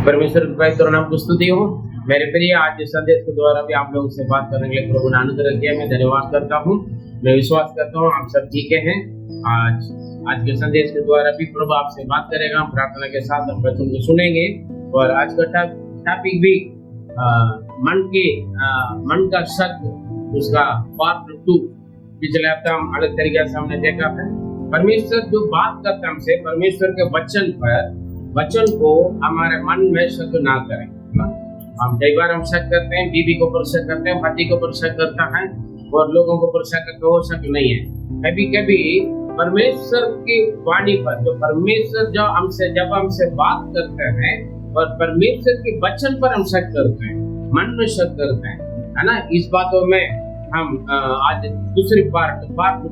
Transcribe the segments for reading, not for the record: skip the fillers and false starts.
परमेश्वर भाई तो नाम को स्तुति हो। मेरे प्रिय, आज इस संदेश के द्वारा भी आप लोगों से बात करने के लिए प्रभु ने अनुग्रह किया। मैं धन्यवाद करता हूँ। मैं विश्वास करता हूँ आप सब ठीक हैं। आज के संदेश के द्वारा भी प्रभु आपसे बात करेगा। प्रार्थना के साथ हम वचन को सुनेंगे और आज का टॉपिक भी मन का शब्द, उसका पार्ट 2 पिछले हफ्ते हम अलग तरीके से हमने देखा था। परमेश्वर जो बात करता है हमसे, परमेश्वर के वचन को हमारे मन में शक ना करें। हम कई बार हम शक करते हैं, बीवी को पर शक करते हैं, पति को पर शक करता है और लोगों को पर शक करते हैं। वो शक नहीं है। कभी कभी परमेश्वर की वाणी पर, जो परमेश्वर जब हमसे बात करते हैं और परमेश्वर के वचन पर हम शक करते हैं, मन में शक करते हैं, है ना। इस बातों में हम आज दूसरी पार्ट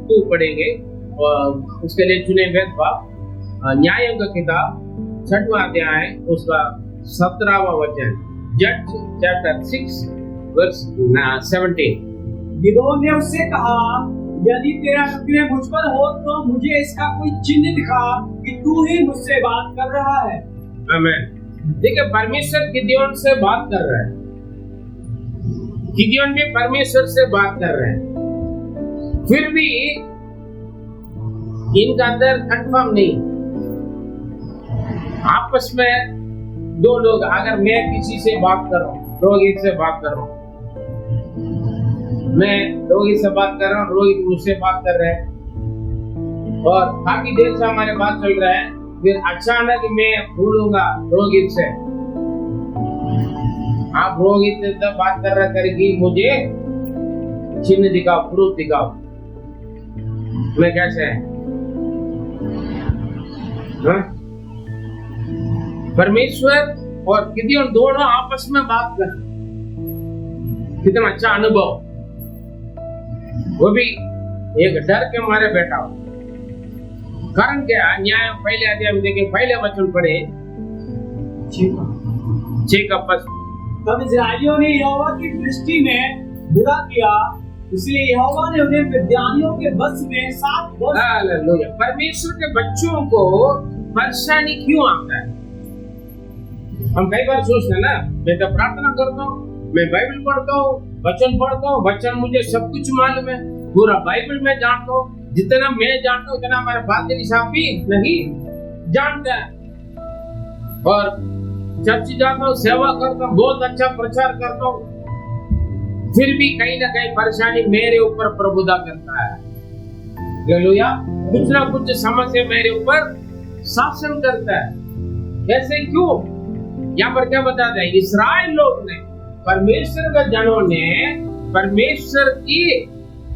2 पढ़ेंगे और उसके लिए चुने वेद न्यायों का किताब 6वां अध्याय उसका 17वां वचन, जज चैप्टर 6 वर्स 17। गिदोन ने उससे कहा, यदि तेरा अनुग्रह मुझ पर हो तो मुझे इसका कोई चिन्ह दिखा कि तू ही मुझसे बात कर रहा है। आमीन। देखिए, परमेश्वर गिदोन से बात कर रहा है। गिदोन भी परमेश्वर से बात कर रहे हैं, फिर भी इनका अंदर कंफर्म नहीं। आपस में दो लोग, अगर मैं किसी से बात कर रहा हूँ, रोहित से बात कर रहा हूँ, मैं रोहित से बात कर रहा हूँ, रोहित मुझसे बात कर रहे हैं और काफी देर से हमारे बात चल रहा है, फिर अचानक मैं बोलूंगा रोहित से, आप रोहित से तब बात कर रहा करेगी, मुझे चिन्ह दिखाओ, प्रूफ दिखाओ। मैं कैसे है? परमेश्वर और गिदोन दोनों आपस में बात कर, कितना अच्छा अनुभव। वो भी एक डर के मारे बैठा हो। कारण क्या? न्याय पहले अध्याय में देखें, पहले वचन पढ़े 6 का 5। तब इस्राएलियों ने यहोवा की दृष्टि में बुरा किया, इसलिए यहोवा ने उन्हें मिद्यानियों के बस में 7 वर्ष। हालेलुया। परमेश्वर के बच्चों को परेशानी क्यों आता है? हम कई बार सोचते हैं ना, मैं तो प्रार्थना करता हूँ, मैं बाइबल पढ़ता हूँ, वचन पढ़ता हूँ, वचन मुझे सब कुछ मालूम है, पूरा बाइबल में जानता हूँ, जितना मैं जानता हूँ उतना हमारे फादर साहब भी नहीं जानता है। और चर्च जाता हूँ, सेवा करता हूँ, बहुत अच्छा प्रचार करता हूँ, फिर भी कहीं ना कहीं परेशानी मेरे ऊपर प्रभुता करता है। हालेलुया। कुछ ना कुछ समस्या मेरे ऊपर शासन करता है। ऐसे क्यों? यहाँ पर क्या बताते हैं? इस्राएल लोग ने, परमेश्वर के जनों ने परमेश्वर की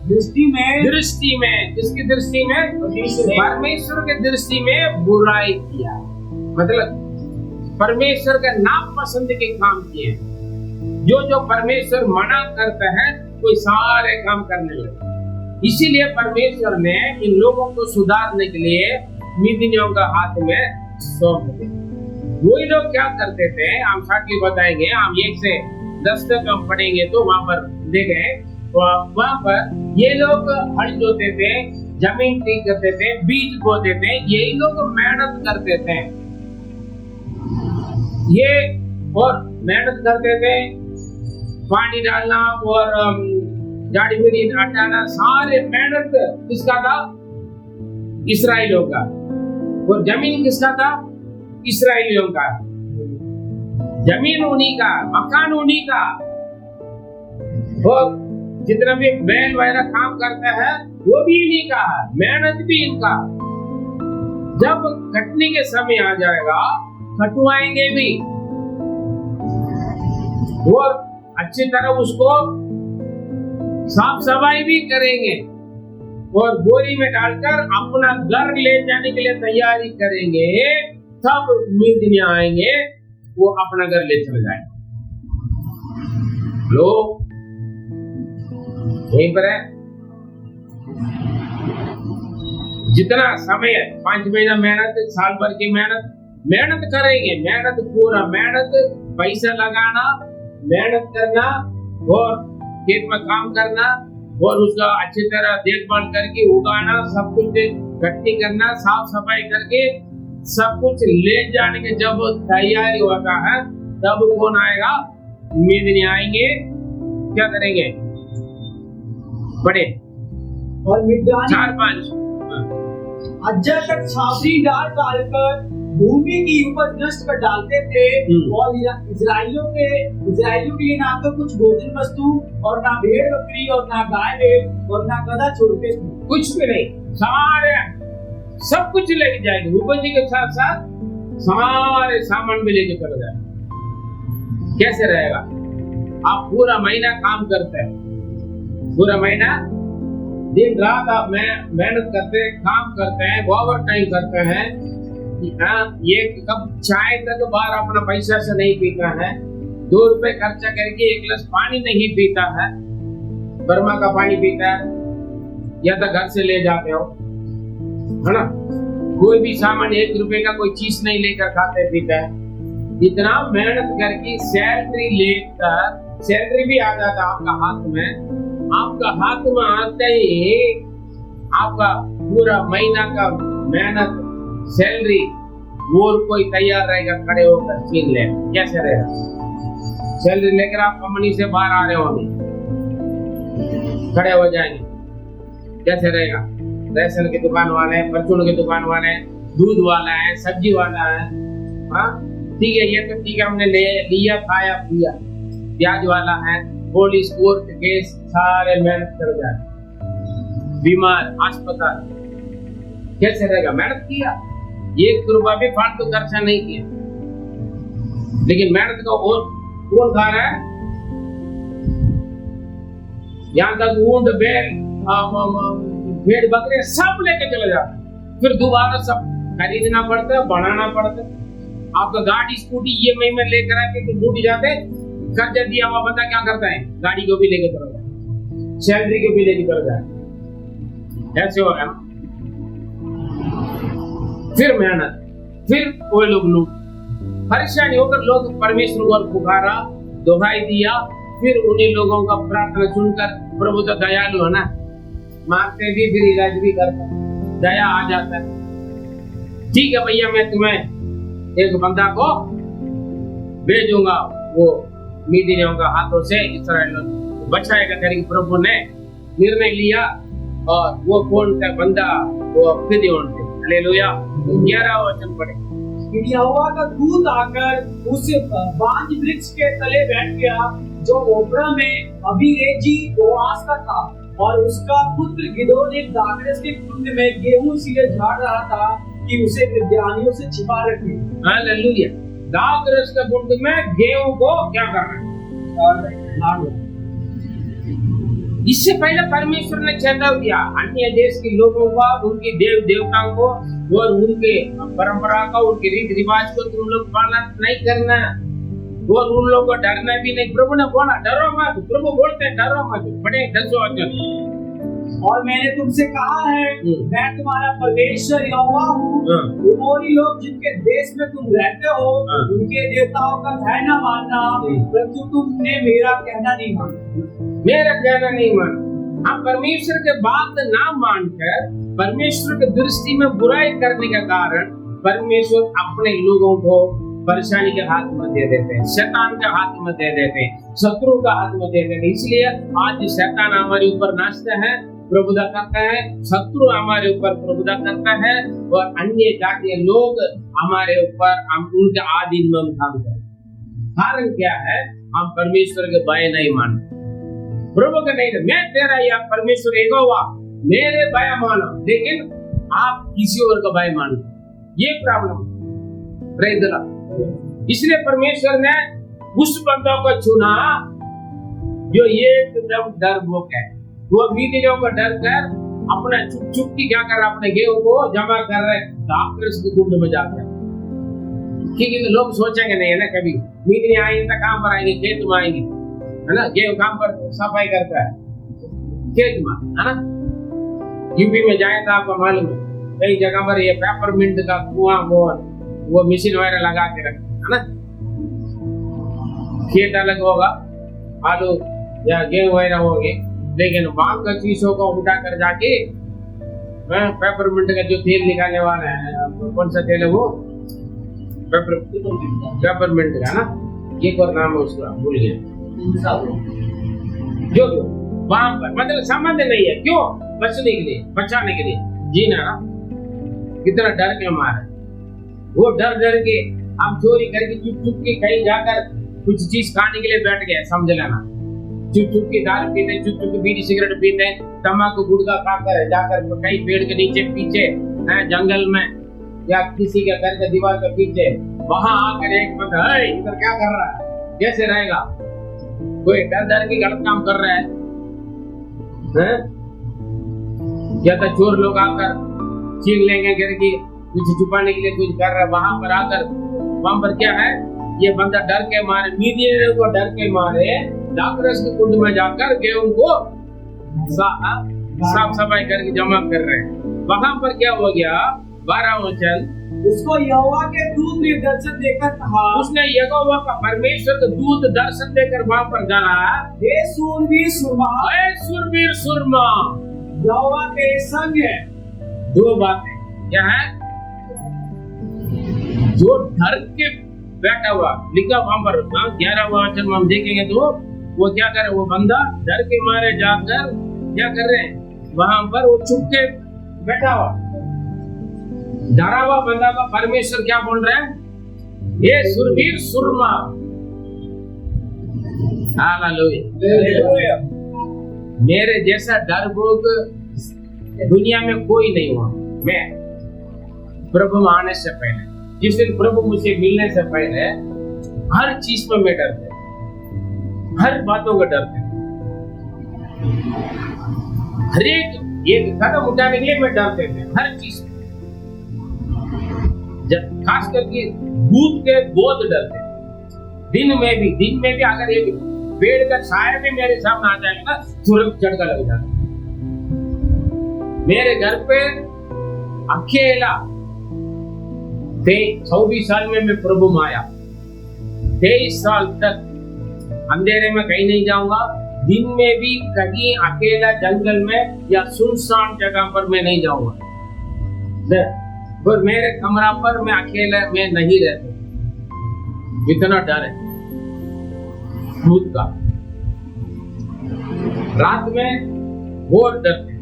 दृष्टि में किसकी दृष्टि में? परमेश्वर के दृष्टि में बुराई किया। मतलब परमेश्वर का नापसंद के काम किए। जो परमेश्वर मना करता है कोई सारे काम करने लगे। इसीलिए परमेश्वर ने इन लोगों को सुधारने के लिए मिद्यानियों का हाथ में सौंप दिया। वही लोग क्या करते थे, हम शॉर्टली बताएंगे। हम 1 से 10 तक हम पढ़ेंगे तो वहां पर देखें, तो वहां पर ये लोग हल जोते थे, जमीन ठीक करते थे, बीज बोते थे, यही लोग मेहनत करते थे। ये और मेहनत करते थे, पानी डालना और झाड़ी मेरी हटाना, सारे मेहनत किसका था? इस्राएलियों का। और जमीन किसका था? इस्राएलियों का। जमीन उन्हीं का, मकान उन्हीं का, और जितना भी बैल वगैरह काम करता है वो भी इन्हीं का, मेहनत भी इनका। जब कटने के समय आ जाएगा, कटवाएंगे भी और अच्छी तरह उसको साफ सफाई भी करेंगे और बोरी में डालकर अपना घर ले जाने के लिए तैयारी करेंगे। तब मिद्यानी आएंगे, वो अपना घर ले चले जाएंगे। लोग यहीं पर है। जितना समय 5 महीना मेहनत, साल भर की मेहनत करेंगे, पूरा मेहनत, पैसा लगाना, मेहनत करना और खेत में काम करना और उसका अच्छी तरह देखभाल करके उगाना, सब कुछ इकट्ठी करना, साफ सफाई करके सब कुछ ले जाने के जब तैयारी होता है तब कौन आएगा? मीदिनी आएंगे, क्या करेंगे? बड़े और मिद्यानी 4-5 अज्जर तक छावनी डालकर भूमि की उपज नष्ट कर डालते थे। और इजराइलियों के लिए ना तो कुछ भोजन वस्तु और ना भेड़ बकरी और ना गाय भेड़ और ना गधा छोड़ते थे। कुछ भी नहीं, सारे सब कुछ लेके जाएंगे, उपज के साथ साथ सारे सामान भी लेके चले जाएंगे। कैसे रहेगा? आप पूरा महीना काम करते हैं, पूरा महीना दिन रात आप मेहनत करते हैं, काम करते हैं, ओवर टाइम करते हैं। ये कब चाय तक बार अपना पैसा से नहीं पीता है, 2 रुपए खर्चा करके 1 गिलास पानी नहीं पीता है, बर्मा का पानी पीता है या तो घर से ले जाते हो, है ना? कोई भी सामान 1 रुपए का कोई चीज नहीं लेकर खाते पीते हैं। इतना मेहनत करके सैलरी लेकर, सैलरी भी आ जाता आपका हाथ में, आपका हाथ में आते ही आपका पूरा महीना का मेहनत सैलरी और कोई तैयार रहेगा खड़े होकर छीन ले। कैसे रहेगा? सैलरी लेकर आप कंपनी से बाहर आ रहे हो, अभी खड़े हो जाएंगे, कैसे रहेगा? रेशन की दुकान वाले, परचून की दुकान वाले, दूध वाला है, सब्जी वाला है, हाँ ठीक है, ये तो ठीक है, हमने लिया खाया पिया। प्याज वाला है, पुलिस कोर्ट केस सारे मेहनत कर जाए, बीमार अस्पताल, कैसे रहेगा? मेहनत किया, 1 रुपया भी फालतू खर्चा नहीं किया, लेकिन मेहनत का और कौन खा रहा है? यहाँ तक ऊंट बैल भेड़ बकरे सब लेके चले जाते हैं, फिर दोबारा सब खरीदना पड़ता है, बढ़ाना पड़ता है। आपका गाड़ी स्कूटी EMI में लेकर आके तो टूट जाते, कर्जा दिया हुआ बंदा क्या करता है? गाड़ी को भी लेके चला जाए, सैलरी को भी लेके चला जाए, ऐसे हो गया। फिर मेहनत, फिर कोई लोग लूट, परेशानी होकर लोग परमेश्वर को पुकारा, दुहाई दिया, फिर उन्हीं लोगों का प्रार्थना सुनकर प्रभु तो दयालु है ना, मारते भी फिर इलाज भी करता, दया आ जाता है। ठीक है भैया, मैं तुम्हें एक बंदा को भेजूंगा, वो मीदिनियों का हाथों से इस्राएल बचाएगा करके प्रभु ने निर्णय लिया। और वो कौन था बंदा? वो गिदोन थे। हालेलुया। 11 वचन पढ़े। यहोवा का दूत आकर उस बांज वृक्ष के तले बैठ गया जो ओप्रा में अबीएजी बोआज का था, और उसका पुत्र गिदोन एक दाखरस के कुंड में गेहूं सिरे झाड़ रहा था कि उसे मिद्यानियों से छिपा रखे। हालेलुया। दाखरस के कुंड में गेहूं को क्या कर रहे हैं? इससे पहले परमेश्वर ने चेतावनी दिया अन्य देश के लोगों को, उनके देव देवताओं को और उनके परंपरा का, उनके रीति रिवाज को तुम लोग पालन नहीं करना और उन लोगों को डरना भी नहीं। प्रभु ने बोला डरो मत, प्रभु बोलते हैं डरो मत। बड़े 10 वचन। और मैंने तुमसे कहा है मैं तुम्हारा परमेश्वर यहोवा हूँ। तुमोरी लोग जिनके देश में तुम रहते हो उनके देवताओं का भय न मानना, परंतु तुमने मेरा कहना नहीं माना। मेरा कहना नहीं माना। हम परमेश्वर के बात ना मानकर परमेश्वर की दृष्टि में बुराई करने के कारण परमेश्वर अपने लोगों को परेशानी के हाथ में दे देते हैं, शैतान के हाथ में दे देते हैं, शत्रु का हाथ में दे देते हैं। इसलिए आज शैतान हमारे ऊपर नाचता है, प्रभुता करता है, शत्रु हमारे ऊपर प्रभुता करता है और अन्य जातीय लोग हमारे ऊपर, हम उनके आधीन में काम करते हैं। कारण क्या है? हम परमेश्वर के भय नहीं मानते, प्रभु का नहीं। मैं तेरा या परमेश्वर यहोवा मेरे भय मानो, लेकिन आप किसी और का भय मानो, ये प्रॉब्लम। इसलिए परमेश्वर ने उस बंदों को चुना जो एकदम डरपोक है। वो मीदिनियों को डर कर अपना चुप चुप की क्या कर, अपने गेहूं को जमा कर रहे दाखरस के कुंड में जाकर, क्योंकि लोग सोचेंगे नहीं है ना, कभी मीदिनी आएंगे तो काम पर आएंगे, खेत में आएंगे, है ना, गेहूं काम पर सफाई करता है खेत में, है ना। यूपी में जाए तो आपको मालूम है कई जगह पर ये पेपरमिंट का कुआं वो मशीन वगैरह लगा के रखते है ना। खेत अलग होगा, आलू या गेहूं वगैरह होंगे, लेकिन बाग का चीजों को उठा कर जाके पेपरमिंट का जो तेल निकालने वाला है, कौन सा तेल है वो? पेपरमिंट का ना, एक और नाम है उसका, भूल गया। जो वहां पर मतलब संबंध नहीं है, क्यों? बचने के लिए, बचाने के लिए, जीना ना। कितना डर के मारे, वो डर डर के हम चोरी करके चुप चुप के कहीं जाकर कुछ चीज खाने के लिए बैठ गए, समझ लेना। चुप चुप के दारू पीते, चुप चुप के बीड़ी सिगरेट पीते, तम्बाकू गुटखा खाकर जाकर कहीं पेड़ के नीचे पीछे, जंगल में या किसी के घर के दीवार के पीछे, वहां आकर एक बंदा, इधर क्या कर रहा है? कैसे रहेगा? कोई डर डर के गलत काम कर रहा है, या तो चोर लोग आकर छीन लेंगे घर की, कुछ छुपाने के लिए कुछ कर रहा है, वहां पर क्या है? ये बंदा डर के मारे, मीडिया को डर के मारे दाखरस के कुंड में जाकर गेहूं को साफ सफाई करके जमा कर रहे हैं। वहां पर क्या हो गया? 12 वचन, उसको यहोवा के दूत ने दर्शन देकर कहा, उसने यहोवा का परमेश्वर का दूत दर्शन देकर वहां पर कहा, हे सूरवीर सुरमा, हे सूरवीर सुरमा, यहोवा तेरे संग है। दो बातें क्या है? जो डर के बैठा हुआ, लिखा वहां पर 11 वचन में हम देखेंगे तो वो क्या करे? वो बंदा डर के मारे जाकर क्या कर रहे हैं? वहां पर वो चुप के बैठा हुआ, डरा हुआ बंदा का परमेश्वर क्या बोल रहे हैं? ये सुरवीर सुरमा। हालेलुया। मेरे जैसा डरपोक दुनिया में कोई नहीं हुआ। मैं प्रभु में आने से पहले, जिस दिन प्रभु मुझे मिलने से पहले, हर चीज में मैं डरता, हर बातों का डरता, हर एक कदम उठाने के लिए मैं डरते थे, हर चीज में। खास करके भूत के बहुत डरते। दिन में भी अगर एक पेड़ का साया भी मेरे सामने आ जाएगा ना, तुरंत झटका लग जाता। मेरे घर पे अकेला 24 साल में मैं प्रभु में आया, 23 साल तक अंधेरे में कहीं नहीं जाऊंगा, दिन में भी कहीं अकेला जंगल में या सुनसान जगह पर मैं नहीं जाऊंगा। पर मेरे कमरा पर मैं अकेला मैं नहीं रहता, इतना डर है भूत का। रात में बहुत डरते।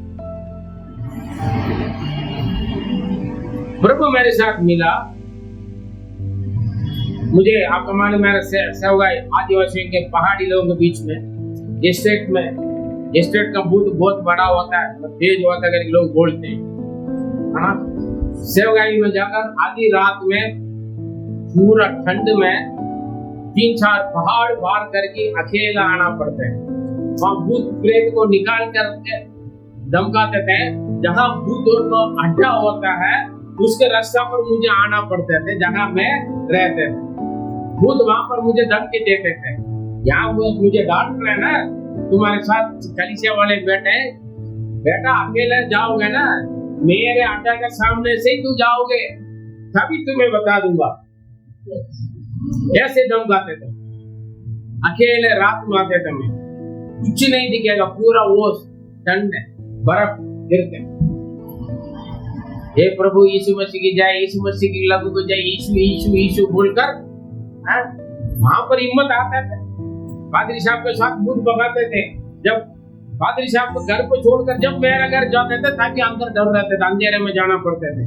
प्रभु मेरे साथ मिला। मुझे आपका मालूम, मेरा सेवगा आदिवासियों के पहाड़ी लोगों के बीच में, स्टेट का भूत बहुत बड़ा होता है, तेज होता है करके लोग बोलते हैं। सेवगाई में जाकर आधी रात में पूरा ठंड में 3-4 पहाड़ पार करके अकेला आना पड़ता है। वहां भूत प्रेत को निकाल कर धमकाते थे। जहाँ भूतों का अड्डा होता है उसके रास्ता पर मुझे आना पड़ता था, जहाँ मैं रहते थे। भूत वहां पर मुझे धमकी देते थे, यहाँ मुझे डांट रहे ना, तुम्हारे साथ कलीसिया वाले बेटा अकेले जाओगे ना, मेरे अड्डा के सामने से ही तू जाओगे, तभी तुम्हें बता दूंगा। ऐसे धमकाते थे। अकेले रात में आते थे, मैं कुछ नहीं दिखेगा, पूरा ओस ठंड है, बर्फ गिरते। हे प्रभु यीशु मसीह की जय, यीशु मसीह की लागू को जय, यीशु यीशु यीशु बोलकर वहां पर हिम्मत आता था। पादरी साहब के साथ भूत भगाते थे। जब पादरी साहब को घर को छोड़कर जब मेरा घर जाते थे, ताकि अंदर डर रहते थे, अंधेरे में जाना पड़ते थे।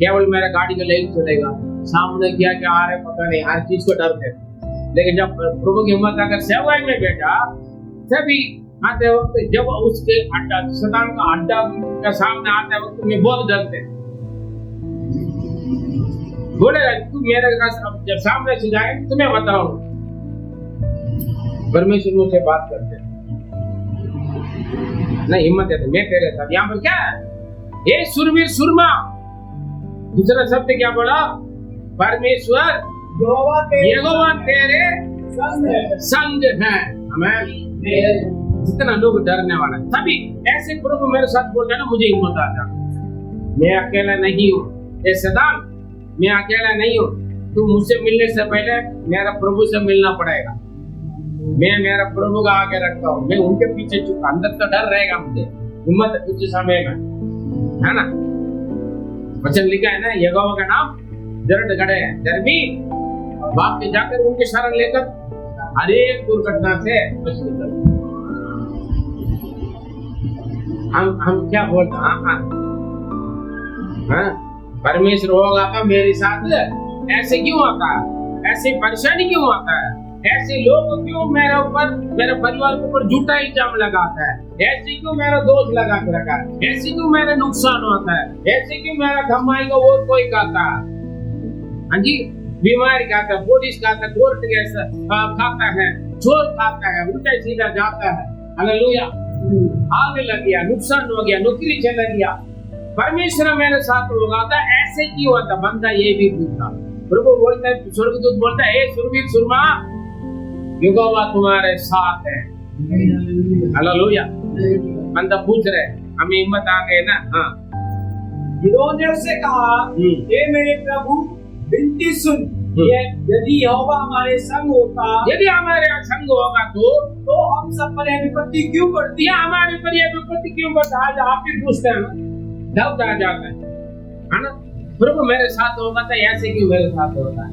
केवल मेरा गाड़ी का लाइट चलेगा, सामने क्या क्या आ रहा है पता नहीं, हर चीज को डरते थे। लेकिन जब प्रभु की हिम्मत आकर सेवाई में बैठा, तभी आते वक्त जब उसके अड्डा शैतान का अड्डा का सामने आते वक्त मैं बहुत डरते। बोलेगा तू मेरे जब सामने से जाए तुम्हें बताओ। परमेश्वर मुझसे बात करते नहीं, हिम्मत देते, मैं तेरे साथ। यहाँ पर क्या है? ये सुरवीर सुरमा। दूसरा शब्द क्या बोला? परमेश्वर यहोवा तेरे संग है। हमें जितना लोग डरने वाला, तभी ऐसे प्रभु मेरे साथ बोलते ना, मुझे हिम्मत आ जाती। मैं अकेला नहीं हूँ, ये शैतान मैं अकेला नहीं हूँ। तू मुझसे मिलने से पहले मेरा प्रभु से मिलना पड़ेगा। मैं मेरा प्रभु का आगे रखता हूँ, मैं उनके पीछे चुका। अंदर तो डर रहेगा मुझे, हिम्मत कुछ समय में है ना? वचन लिखा है ना, यहोवा का नाम दृढ़ गढ़ है, धर्मी बाप के जाकर उनके शरण लेकर हर एक दुर्घटना से बच निकल। हम क्या बोलते हैं? हाँ, परमेश्वर होगा तो मेरे साथ ऐसे क्यों आता है, ऐसी परेशानी क्यों आता है, ऐसे लोग क्यों मेरे ऊपर, मेरे परिवार के ऊपर झूठा इल्जाम लगाता है, ऐसे क्यों मेरा दोष लगा के रखा है, ऐसे क्यों मेरा नुकसान होता है, ऐसे क्यों मेरा कमाई का और कोई खाता है? हाँ जी, बीमारी खाता है, पुलिस खाता है, कोर्ट केस खाता है, चोर खाता है, उल्टा सीधा जाता है, हालेलुया, आग लग गया, नुकसान हो गया, नौकरी चला गया, परमेश्वर मेरे साथ होगा था, ऐसे क्यों होता? बंदा ये भी पूछता, प्रभु बोलता है, स्वर्गदूत बोलता है, हे सुरवीर सुरमा, यहोवा तुम्हारे साथ है, हालेलुया। बंदा पूछ रहे, हमें हिम्मत आ गए ना? हाँ, गिदोन ने उससे कहा, हे मेरे प्रभु, विनती सुन, यदि यहोवा हमारे संग होता, यदि हमारे संग होगा तो हम सब पर यह विपत्ति क्यों पड़ती? या हमारे पर यह विपत्ति क्यों पड़ता? आज आप भी पूछते हैं ना, डर आ जाता है ना? प्रभु मेरे साथ होगा तो ऐसे क्यों मेरे साथ होता है?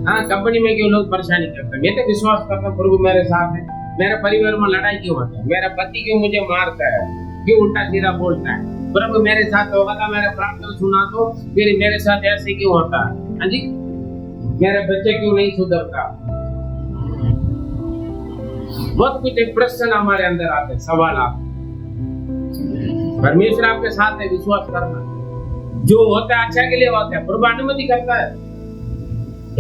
हाँ, कंपनी में क्यों लोग परेशानी करते हैं? मैं तो विश्वास करता हूँ प्रभु मेरे साथ है। मेरे परिवार में लड़ाई क्यों होता है? मेरा पति क्यों मुझे मारता है, क्यों उल्टा सीधा बोलता है? प्रभु मेरे साथ होगा तो मेरा प्रार्थना सुना तो फिर मेरे साथ ऐसे क्यों होता है? हाँ जी, मेरे बच्चे क्यों नहीं सुधरता? बहुत कुछ एक प्रश्न हमारे अंदर आते हैं, सवाल आते। परमेश्वर आपके साथ है, विश्वास करना, जो होता है अच्छा के लिए होता है, प्रभु अनुमति करता है।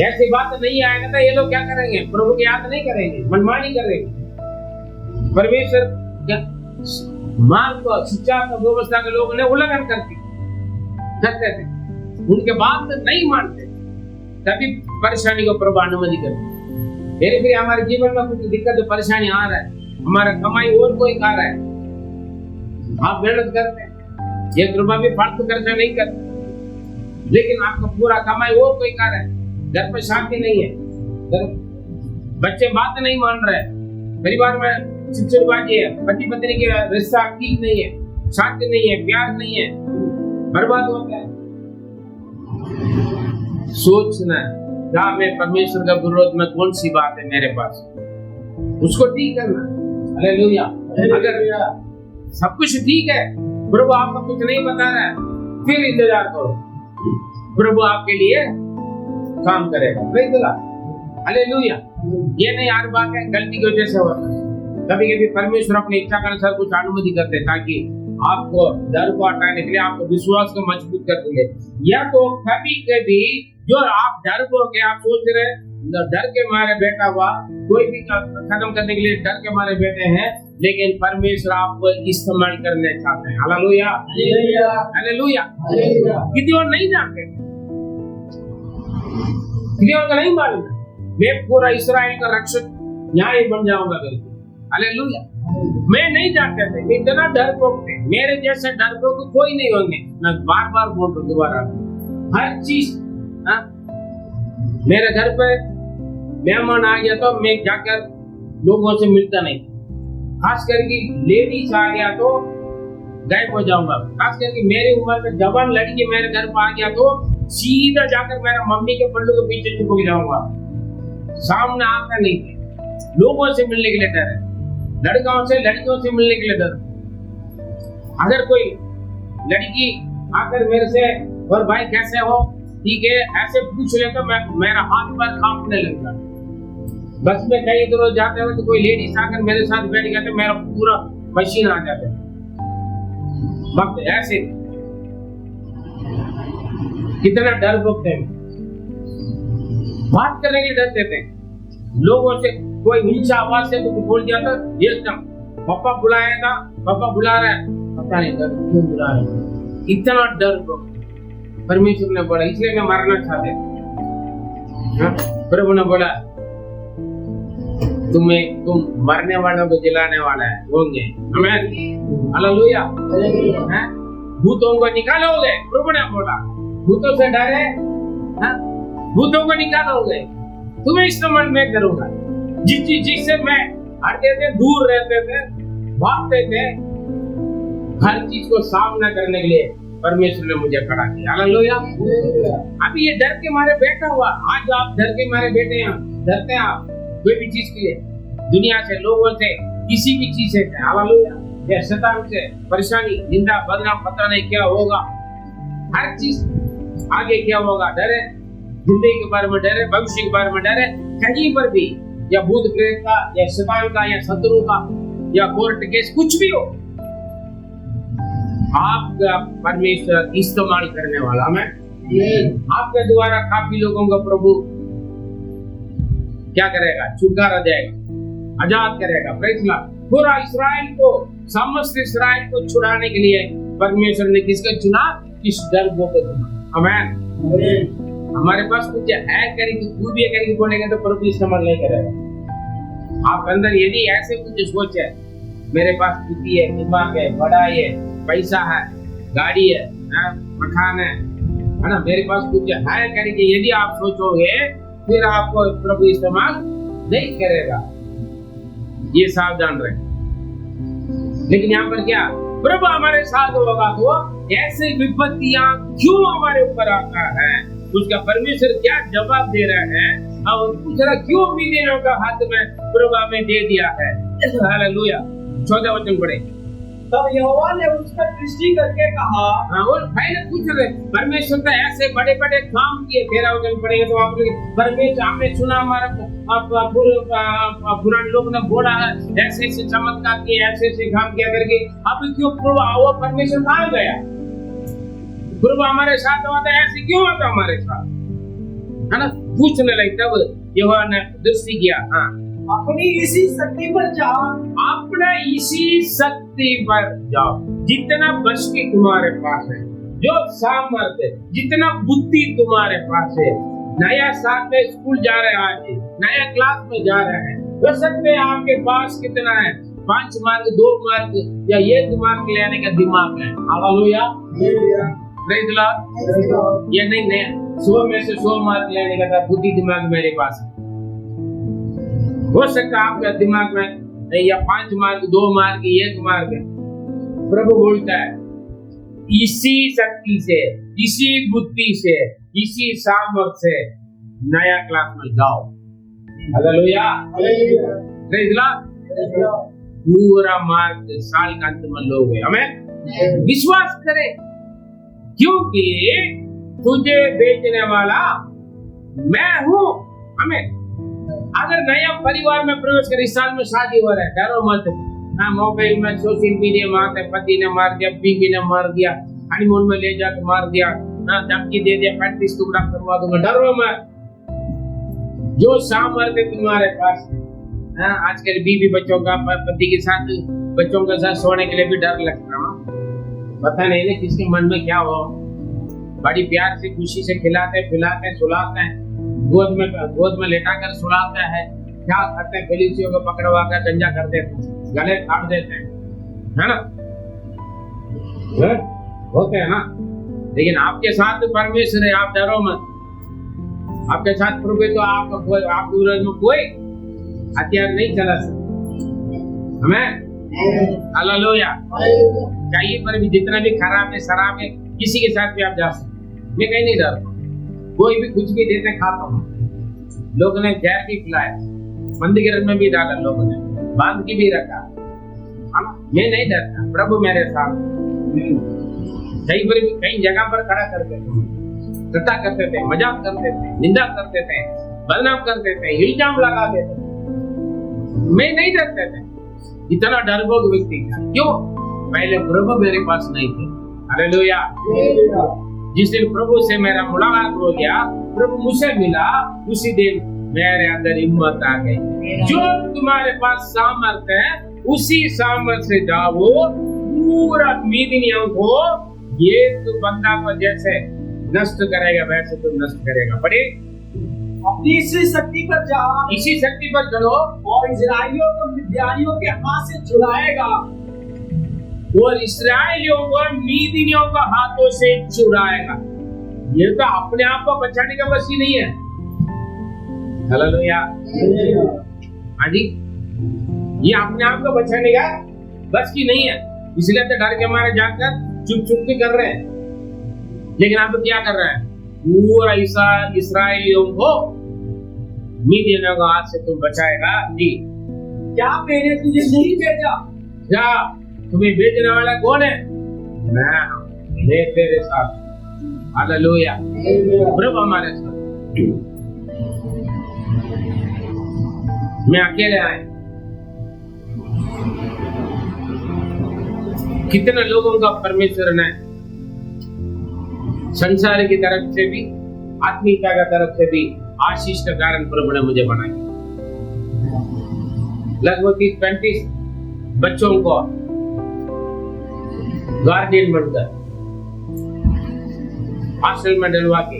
ऐसी बात नहीं आएगा तो ये लोग क्या करेंगे? प्रभु की याद नहीं करेंगे, मनमानी करेंगे। परमेश्वर मार्ग को, शिक्षा को, व्यवस्था के लोगों ने उल्लंघन करते थे, उनके बात नहीं मानते, तभी परेशानी को प्रभु अनुमति करते। मेरे फिर हमारे जीवन में कुछ दिक्कत परेशानी आ रहा है, हमारा कमाई और कोई खा रहा है, आप मेहनत करते हैं, ये कृपा भी फालतू खर्चा नहीं करते, लेकिन आपका पूरा कमाई और कोई खा रहा है, घर पे शांति नहीं है, बच्चे बात नहीं मान रहे, परिवार में चिड़चिड़बाजी है, पति पत्नी के रिश्ता ठीक नहीं है, शांति नहीं है, प्यार नहीं है, बर्बाद हो गया। सोचना क्या मैं परमेश्वर का विरोध में कौन सी बात है मेरे पास, उसको ठीक करना। हालेलुया। अगर सब कुछ ठीक है, प्रभु आपको कुछ नहीं बता रहा है, फिर इंतजार करो, प्रभु आपके लिए काम करेगा। Praise the Lord. हालेलुया। ये नहीं हर बात है गलती की वजह से होता है, कभी कभी परमेश्वर अपनी इच्छा के अनुसार कुछ अनुमति करते ताकि आपको डर को हटाने के लिए, आपको विश्वास को मजबूत करने के लिए। या तो कभी कभी जो आप डर को के आप सोच रहे डर के मारे बैठा हुआ, कोई भी खत्म करने के लिए डर के मारे बैठे हैं, लेकिन परमेश्वर आपको इस्तेमाल करने चाहते हैं। Hallelujah, hallelujah. गिदोन नहीं जानते, गिदोन को नहीं मालूम मैं पूरा इस्राएल का रक्षक यहाँ ही बन जाऊंगा करके। हालेलुया। मैं नहीं जानते थे, इतना डरपोक थे, मेरे जैसे डरपोक कोई नहीं होंगे। मैं बार बार बोल रहा हूँ दोबारा, हर चीज मेरे घर पे मेहमान आ गया तो मैं जाकर लोगों से मिलता नहीं, खास करके लेडीज आ गया तो गायब हो जाऊंगा। खास करके मेरी उम्र में जवान लड़की मेरे घर पर आ गया तो सीधा जाकर मेरा मम्मी के पल्लू के पीछे छुप जाऊंगा, सामने आता नहीं थे। लोगों से मिलने के लिए डर है, लड़कों से लड़कियों से मिलने के लिए डर। अगर कोई लड़की आकर मेरे से और भाई कैसे हो, ठीक है, ऐसे पूछ ले तो मेरा हाथ पैर कांपने लगता। बस में कहीं इधर जाते हुए तो कोई लेडीज आकर मेरे साथ बैठ गया तो मेरा पूरा मशीन आ जाता है। वक्त ऐसे कितना डर बोलते हैं, बात करने के लिए डरते थे। लोगों से कोई नीचा आवाज से कुछ बोल दिया था, एकदम पापा बुलाया था, पापा बुला रहा है, पता नहीं डर क्यों बुला रहा है, इतना डर को परमेश्वर ने बोला, इसलिए मैं मरना चाहते। प्रभु ने बोला तुम मरने वालों को जिलाने वाला है होंगे। हालेलुया। भूतों को निकालोगे, प्रभु ने बोला, भूतों से डरे, भूतों को निकालोगे, तुम्हें इस्तेमाल मैं करूंगा। जिससे मैं हटते थे, दूर रहते थे, भागते थे, हर चीज को सामना करने के लिए परमेश्वर ने मुझे खड़ा किया। हालेलुया। अभी ये डर के मारे बैठा हुआ, आज आप डर के मारे बैठे हैं, डरते हैं आप कोई भी चीज के लिए, दुनिया से, लोगों से, किसी भी चीज से। हालेलुया। या शैतान से परेशानी, निंदा, बदनाम, पता नहीं क्या होगा, हर चीज आगे क्या होगा, डर है, जिंदगी के बारे में डर है, भविष्य के बारे में डर है, कहीं पर भी, या भूत प्रेत का, या शैतान का, या शत्रु का, या कोर्ट केस, कुछ भी हो, आपका परमेश्वर इस्तेमाल करने वाला। मैं आपके द्वारा काफी लोगों का प्रभु क्या करेगा, छुटकारा देगा, आजाद करेगा। Praise Lord. पूरा इस्राएल को, समस्त इस्राएल को छुड़ाने के लिए परमेश्वर ने किसको चुना? किस डर को चुना। आमीन। हमारे पास कुछ है करेंगे, तू भी करेंगे बोलेंगे तो प्रभु इस्तेमाल नहीं करेगा। आप अंदर यदि ऐसे कुछ सोच है, मेरे पास बुद्धि है, दिमाग है, बड़ाई है, पैसा है, गाड़ी है, मकान है ना, मेरे पास कुछ है करेंगे, यदि आप सोचोगे फिर आपको प्रभु इस्तेमाल नहीं करेगा, ये सावधान रहे। लेकिन यहाँ पर क्या, प्रभु हमारे साथ होगा तो ऐसे विपत्तियां क्यों हमारे ऊपर आता है, उसका परमेश्वर क्या जवाब दे रहा है और पूछ रहा क्यों मिडियानियों का हाथ में प्रभु हमें दे दिया है। हालेलुया। 14 वचन पढ़े। तब यहोवा ने उस पर दृष्टि करके कहा, और भाई ने पूछ रहे परमेश्वर का ऐसे बड़े बड़े काम किए। 13 वचन पढ़ेंगे तो आप परमेश्वर हमने सुना, हमारा पुराने लोग ने बोला है ऐसे ऐसे चमत्कार किए, ऐसे ऐसे काम किया करके, अब क्यों प्रभु वो परमेश्वर कहाँ गया? प्रभु हमारे साथ हुआ था, ऐसे क्यों होता हमारे साथ, है ना? पूछने लगे। तब यहोवा ने दृष्टि किया, हाँ, अपनी इसी शक्ति पर जाओ, अपना इसी शक्ति पर जाओ, जितना बस की तुम्हारे पास है, जो सामर्थ्य, जितना बुद्धि तुम्हारे पास है। नया साथ में स्कूल जा रहे हैं, आज नया क्लास में जा रहे हैं, हो सकते हैं आपके पास कितना है, 5 मार्क, 2 मार्क या 1 मार्क लेने का दिमाग है। हालेलुया। Praise Lord. ये नहीं नया 100 में से 100 मार्क लेने का बुद्धि दिमाग मेरे पास है। हो सकता है आपका दिमाग में या 5 मार्क, 2 मार्क, 1 मार्क है। प्रभु बोलता है इसी शक्ति से, इसी बुद्धि से, इसी सामर्थ्य से नया क्लास में जाओ। हालेलुया। Praise Lord. पूरा मार्क साल का अंत में लोगे। हमें विश्वास करें, क्योंकि तुझे बेचने वाला मैं हूँ। हमें अगर नया परिवार में प्रवेश कर, इस साल में शादी हो रहा है, डरो मत। मोबाइल में, सोशल मीडिया में आते, पति ने मार दिया, बीवी ने मार दिया, हनीमून में ले जाकर मार दिया, धमकी दे दिया, 35 टुकड़ा करवा दूंगा। डरो मत, जो सामर्थ्य तुम्हारे पास है। आजकल बीवी बच्चों का, पति के साथ, बच्चों के साथ सोने के लिए भी डर लगता है। पता नहीं ना किसके मन में क्या हो। बड़ी प्यार से, खुशी से खिलाते, पिलाते, सुलाते हैं, गोद में लेटा कर सुलाता है, क्या करते हैं, पुलिसियों को पकड़वा कर गंजा कर देते हैं, गले काट देते हैं, है ना? होते हैं ना। लेकिन आपके साथ परमेश्वर है, आप डरो मत। आपके साथ प्रभु तो आपका कोई हथियार नहीं चला सकता। हमें हालेलुया। चाहिए पर भी जितना भी खराब है, शराब है, किसी के साथ भी आप जा सकते। मैं कहीं नहीं डरता, कोई भी कुछ भी देते खाता हूँ। लोगों ने जहर भी खिलाया, मंदिर में भी डाला, लोगों ने बांध के भी रखा, मैं नहीं डरता, प्रभु मेरे साथ। कई जगह पर खड़ा करते थे, ठाट्टा करते थे, मजाक करते थे, निंदा करते थे, बदनाम करते थे, इल्जाम लगाते थे, मैं नहीं डरते थे। इतना डरपोक व्यक्ति था। क्यों? पहले प्रभु मेरे पास नहीं थे। हालेलुया। जिस दिन प्रभु से मेरा मुलाकात हो गया, प्रभु मुझसे मिला, उसी दिन मेरे अंदर हिम्मत आ गई। जो तुम्हारे पास सामर्थ्य है, उसी सामर्थ्य से जाओ, पूरा मीदिनियों को ये तो बंदा को जैसे नष्ट करेगा वैसे तो नष्ट करेगा। पढ़े, अपनी इसी शक्ति पर जाओ, इसी शक्ति पर चलो, और इस्राएलियों को मिद्यानियों के हाथ से छुड़ाएगा, और इस्राएलियों को मीदिनियों का हाथों से छुड़ाएगा। ये तो अपने आप को बचाने का बस ही नहीं है। हालेलुया। हाँ जी, ये अपने आप को बचाने का बस की नहीं है। इसलिए तो डर के मारे जाकर चुप चुप भी कर रहे हैं। लेकिन आप क्या कर रहे हैं? पूरा इस्राएलियों को मीडियनों को हाथ से तुम बचाएगा जी। क्या मैंने तुझे नहीं भेजा? क्या तुम्हें भेजने वाला कौन है? मैं तेरे साथ। हालेलुया, प्रभु हमारे साथ। मैं अकेले आए। कितने लोगों का परमेश्वर ने संसार की तरफ से भी आत्मिकता का तरफ से भी आशीष का कारण प्रभु ने मुझे बनाया। लगभग 30-35 बच्चों को गार्डियन बनकर हॉस्टल में डलवा के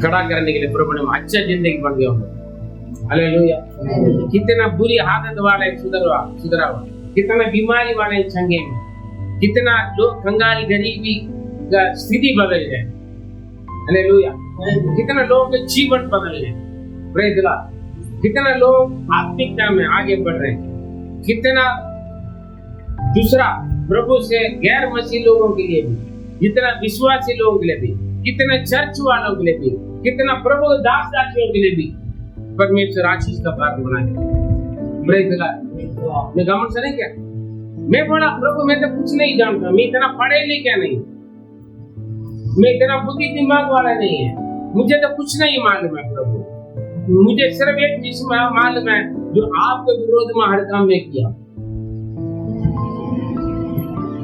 खड़ा करने के लिए प्रभु ने अच्छा जिंदगी बन गया। हालेलुया। कितना बुरी आदत वाले सुधरा हुआ, कितना बीमारी वाले चंगे में, कितना लोग कंगाल गरीबी का स्थिति बदल जाए। हालेलुया। कितना लोगों के जीवन बदल जाए। Praise God. कितना लोग आत्मिकता में आगे बढ़ रहे हैं। कितना दूसरा प्रभु से गैर मसीह लोगों के लिए भी, जितना विश्वासी लोगों के लिए भी, कितना चर्च वालों के लिए भी, कितना प्रभु दास दासियों के लिए भी परमेश्वर आशीष का कारण बनाए। Praise God. मैं गमन से नहीं क्या, मैं बोला प्रभु मैं तो कुछ नहीं जानता, मैं इतना पढ़े लिखे नहीं, मैं इतना बुद्धि दिमाग वाला नहीं है, मुझे तो कुछ नहीं मालूम है प्रभु। मुझे सिर्फ एक चीज मालूम है जो आपके विरोध में हर काम में किया।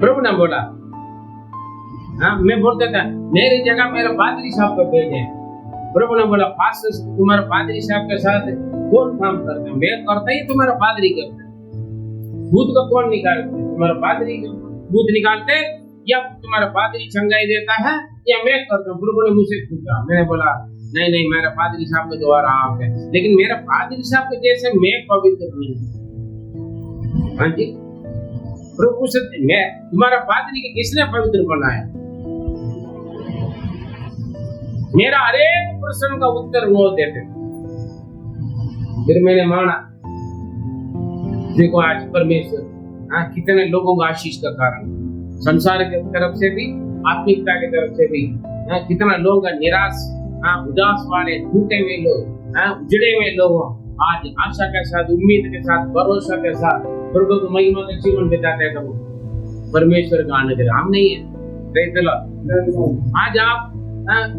प्रभु ने बोला, हाँ मैं बोलता था मेरी जगह मेरा पादरी साहब को भेजे। प्रभु ने बोला पास्टर तुम्हारा पादरी साहब के साथ कौन काम करता है? मैं करता ही तुम्हारा पादरी करता है। भूत को कौन निकालते? तुम्हारा पादरी भूत निकालते या तुम्हारा पादरी चंगाई देता है या मैं करता हूँ? प्रभु ने मुझसे पूछा। मैंने बोला नहीं मेरा पादरी साहब के द्वारा आप है, लेकिन मेरा पादरी साहब के जैसे मैं पवित्र नहीं। हाँ जी प्रभु से मैं तुम्हारा पादरी के किसने पवित्र बनाया? मेरा हर एक प्रश्न का उत्तर वो देते। फिर मैंने माना देखो आज परमेश्वर कितने लोगों का आशीष का कारण, संसार की तरफ से भी आत्मिकता की तरफ से भी कितना लोगों का निराश उदास वाले टूटे हुए लोग उजड़े हुए लोग आज आशा के साथ उम्मीद के साथ भरोसा के साथ प्रभु को महिमा का जीवन बिताते हैं। परमेश्वर का अनुग्रह हम नहीं है। आज आप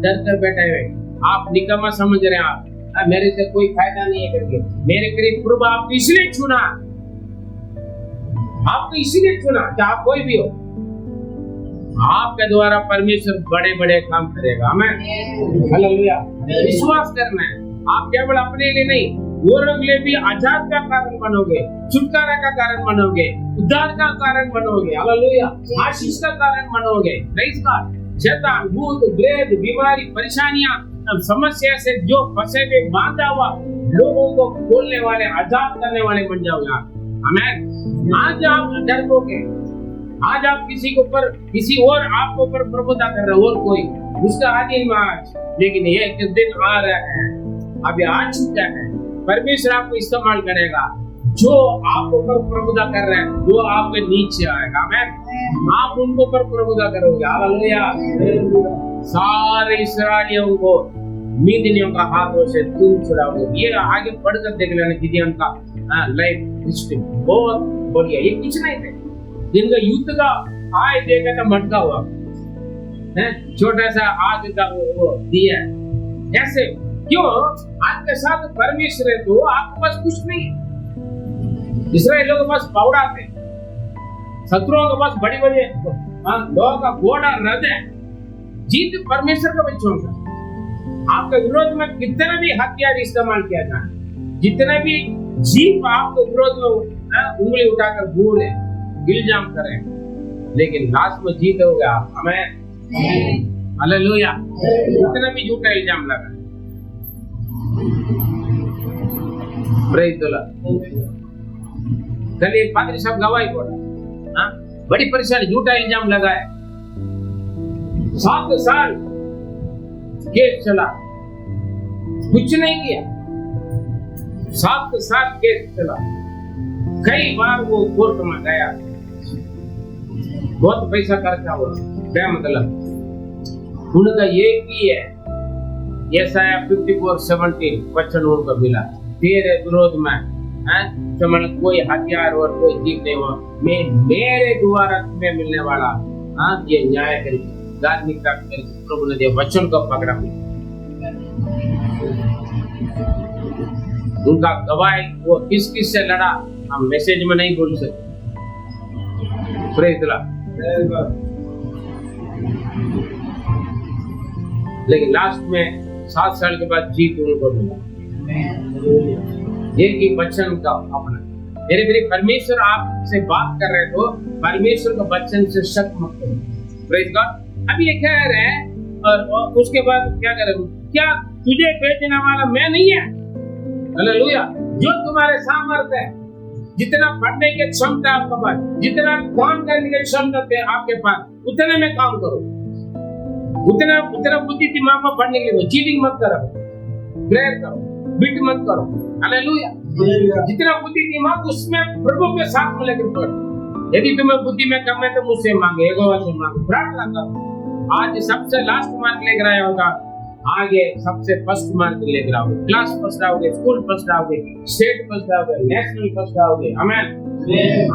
डर कर बैठे हुए, आप निकम्मा समझ रहे हैं, आप मेरे से कोई फायदा नहीं है करके मेरे करीब प्रभु आपको इसलिए चुना, आपको इसलिए चुना चाहे आप कोई भी हो, आपके द्वारा परमेश्वर बड़े बड़े काम करेगा। हमें हालेलुया विश्वास करना है। आप केवल अपने लिए नहीं और अगले भी आजाद का कारण बनोगे, छुटकारा का कारण बनोगे, उद्धार का कारण बनोगे। हालेलुया आशीष का कारण बनोगे। Praise God. शैतान भूत प्रेत बीमारी परेशानियां समस्या से जो फंसे हुए बांधा हुआ लोगों को खोलने वाले आजाद करने वाले बन जाओगे। हमें आज आप डरोगे, आज आप किसी के ऊपर किसी और आपके ऊपर प्रभुता कर रहे हो और कोई उसका आधीन में आज, लेकिन ये एक दिन आ रहा है, अभी आ चुका है, परमेश्वर आपको इस्तेमाल करेगा। जो आपको ऊपर प्रभुता कर रहे हैं वो आपके नीचे आएगा। आमीन। आप उनको पर प्रभुता करोगे। हालेलुया। सारे इस्राएलियों को मीदिनियों का हाथों से तुम छुड़ाओगे। ये आगे पढ़कर देख लेना गिदियन का लाइफ हिस्ट्री बहुत बढ़िया। ये कुछ नहीं थे जिनका युद्ध का आय देखा था मटका हुआ है, छोटा सा आग का वो दिया। कैसे? क्यों? आपके साथ परमेश्वर है तो आपके पास कुछ नहीं है। इस्राएलियों के पास पावड़ा थे, शत्रुओं के पास बड़ी बड़ी लोगों का घोड़ा रथ है। जीत परमेश्वर के बच्चों का। आपके विरोध में कितने भी हथियार इस्तेमाल किया जाए, जितने भी जीप आपके विरोध में उंगली उठाकर बोले इल्जाम करें, लेकिन लास्ट में जीत हो गया। हमें हालेलुया। कितना भी झूठा इल्जाम लगा, प्रेज़ द लॉर्ड। कल एक पादरी साहब गवाही बोला, बड़ी परेशानी, झूठा इल्जाम लगाया, 7 साल केस चला, कुछ नहीं किया, 7 साल केस चला। कई बार वो कोर्ट में गया, बहुत पैसा खर्चा हुआ, क्या मतलब उनका ये की है, यशाया 54:17 वचन उनको मिला, तेरे विरोध में तो मतलब कोई हथियार और कोई जीत नहीं हुआ, मैं मेरे द्वारा तुम्हें मिलने वाला ये न्याय करी, धार्मिकता करी, प्रभु ने वचन को पकड़ा। उनका गवाही वो किस किस से लड़ा हम मैसेज में नहीं बोल सकते। Praise the Lord. लेकिन लास्ट में 7 साल के बाद जीत उनको मिला, एक ही वचन का अपना। मेरे परमेश्वर आपसे बात कर रहे तो परमेश्वर के वचन से शक मत करो। Praise God. अब ये कह रहे हैं और उसके बाद क्या करें, क्या तुझे भेजने वाला मैं नहीं है? हालेलुया। जो तुम्हारे सामर्थ्य है, जितना पढ़ने की क्षमता आपके पास, जितना काम करने की क्षमता है आपके पास, उतने में काम करो, उतना बुद्धि दिमाग में पढ़ने के लिए। चीटिंग मत करो, प्रेयर करो, बिट मत करो। हालेलुया। जितना बुद्धि दिमाग उसमें प्रभु के साथ में लेकर पढ़ो। यदि तुम्हें बुद्धि में कम है तो मुझसे मांगे, यहोवा से मांगे, प्रार्थना करो। आज सबसे लास्ट मार्क लेकर आया होगा, आगे सबसे फर्स्ट मार्क लेकर आओगे, क्लास फर्स्ट आओगे, स्कूल फर्स्ट आओगे, स्टेट फर्स्ट आओगे, नेशनल फर्स्ट आओगे। आमीन।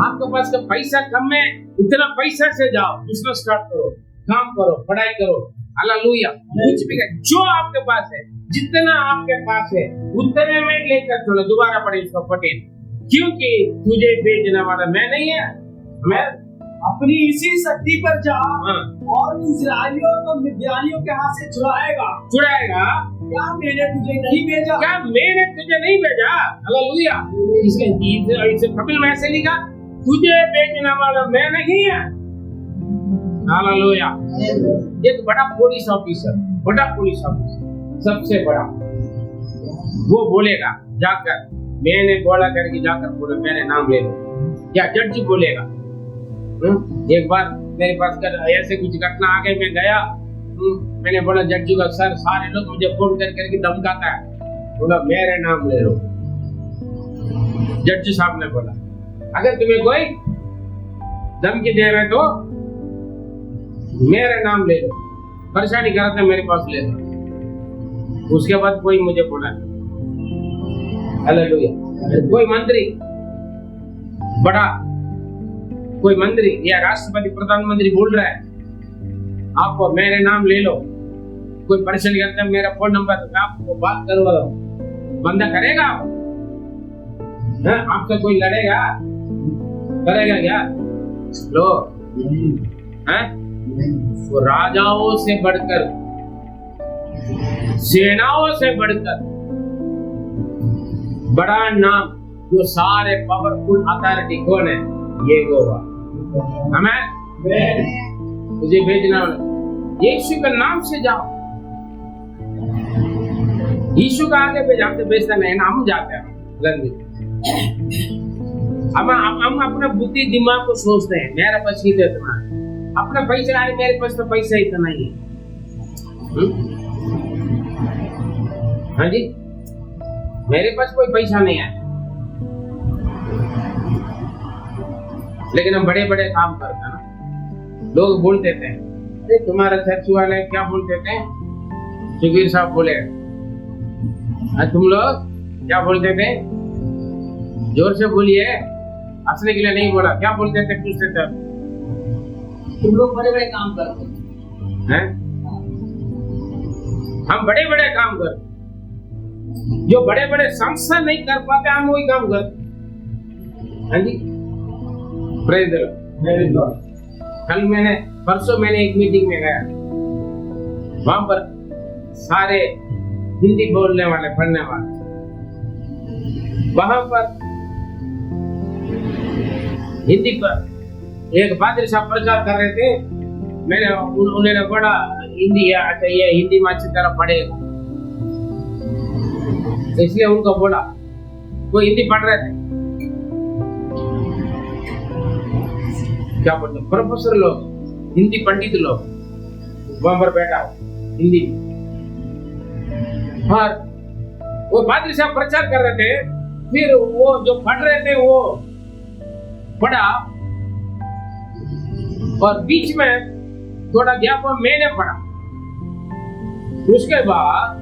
आपके पास का पैसा कम है, उतना पैसा से जाओ, बिजनेस स्टार्ट करो, काम करो, पढ़ाई करो। हालेलुया। कुछ भी जो आपके पास है, जितना आपके पास है उतने में लेकर चलो। दोबारा पढ़े इसको 14, क्योंकि तुझे भेजने वाला मैं नहीं है, मैं अपनी इसी शक्ति पर जा और इस्राएलियों को मिद्यानियों के हाथ से छुड़ाएगा। क्या मैंने तुझे नहीं भेजा? क्या मैंने तुझे नहीं भेजा? हालेलुया। इसके कपिल में ऐसे लिखा, तुझे भेजने वाला मैं नहीं है। हालेलुया। एक बड़ा पुलिस ऑफिसर, सबसे बड़ा, वो बोलेगा जाकर, मैंने बोला करके जाकर बोले मेरे नाम ले लो। क्या जज बोलेगा? एक बार मेरे पास ऐसे कुछ घटना आ गई, मैं गया, मैंने बोला जज का सर, सारे लोग मुझे फोन करके धमकाता है, बोला मेरे नाम ले लो। जज साहब ने बोला अगर तुम्हें कोई धमकी दे रहे तो मेरे नाम ले लो, परेशानी कर रहे मेरे पास ले लो। उसके बाद कोई मुझे बोला, हालेलुया। कोई मंत्री बड़ा, कोई मंत्री या राष्ट्रपति प्रधानमंत्री बोल रहा है आपको मेरे नाम ले लो, कोई परेशान करता है मेरा फोन नंबर, मैं आपको बात करवा रहा हूं, बंदा करेगा? आपसे कोई लड़ेगा? करेगा क्या? लो, वो राजाओं से बढ़कर, सेनाओं से बढ़कर बड़ा नाम, जो सारे पावरफुल अथॉरिटी कौन है? ये होगा। हमें तुझे भेजना यीशु के नाम से जाओ। यीशु का आगे भेजा, हमसे भेजता नहीं ना, हम जाते हैं हम अपना बुद्धि दिमाग को सोचते हैं मेरा पास ही इतना, अपना पैसा है, मेरे पास तो पैसा इतना ही है। हाँ जी, मेरे पास कोई पैसा नहीं है, लेकिन हम बड़े बड़े काम करते हैं ना। लोग बोलते थे, अरे तुम्हारा चर्च वाले क्या बोलते थे? सुखबीर साहब बोले, तुम लोग क्या बोलते थे? जोर से बोलिए, हंसने के लिए नहीं बोला। क्या बोलते थे? पूछते थे, तुम लोग बड़े बड़े काम करते हैं। हम बड़े बड़े काम करते, जो बड़े बड़े संस्था नहीं कर पाते हम वही काम करते। हाँ जी, प्रेज द लॉर्ड। कल परसों मैंने एक मीटिंग में गया, वहां पर सारे हिंदी बोलने वाले, पढ़ने वाले, वहां पर हिंदी पर एक पादरी साहब प्रचार कर रहे थे। उन्होंने बड़ा हिंदी है, अच्छा ये हिंदी में अच्छी तरह पढ़ेगा, इसलिए उनको बोला, वो हिंदी पढ़ रहे थे, क्या बोलते प्रोफेसर लोग, हिंदी पंडित लोग, वहां पर बैठा हिंदी, और वो पादरी साहब प्रचार कर रहे थे। फिर वो जो पढ़ रहे थे वो पढ़ा, और बीच में थोड़ा गैप मैंने पढ़ा। उसके बाद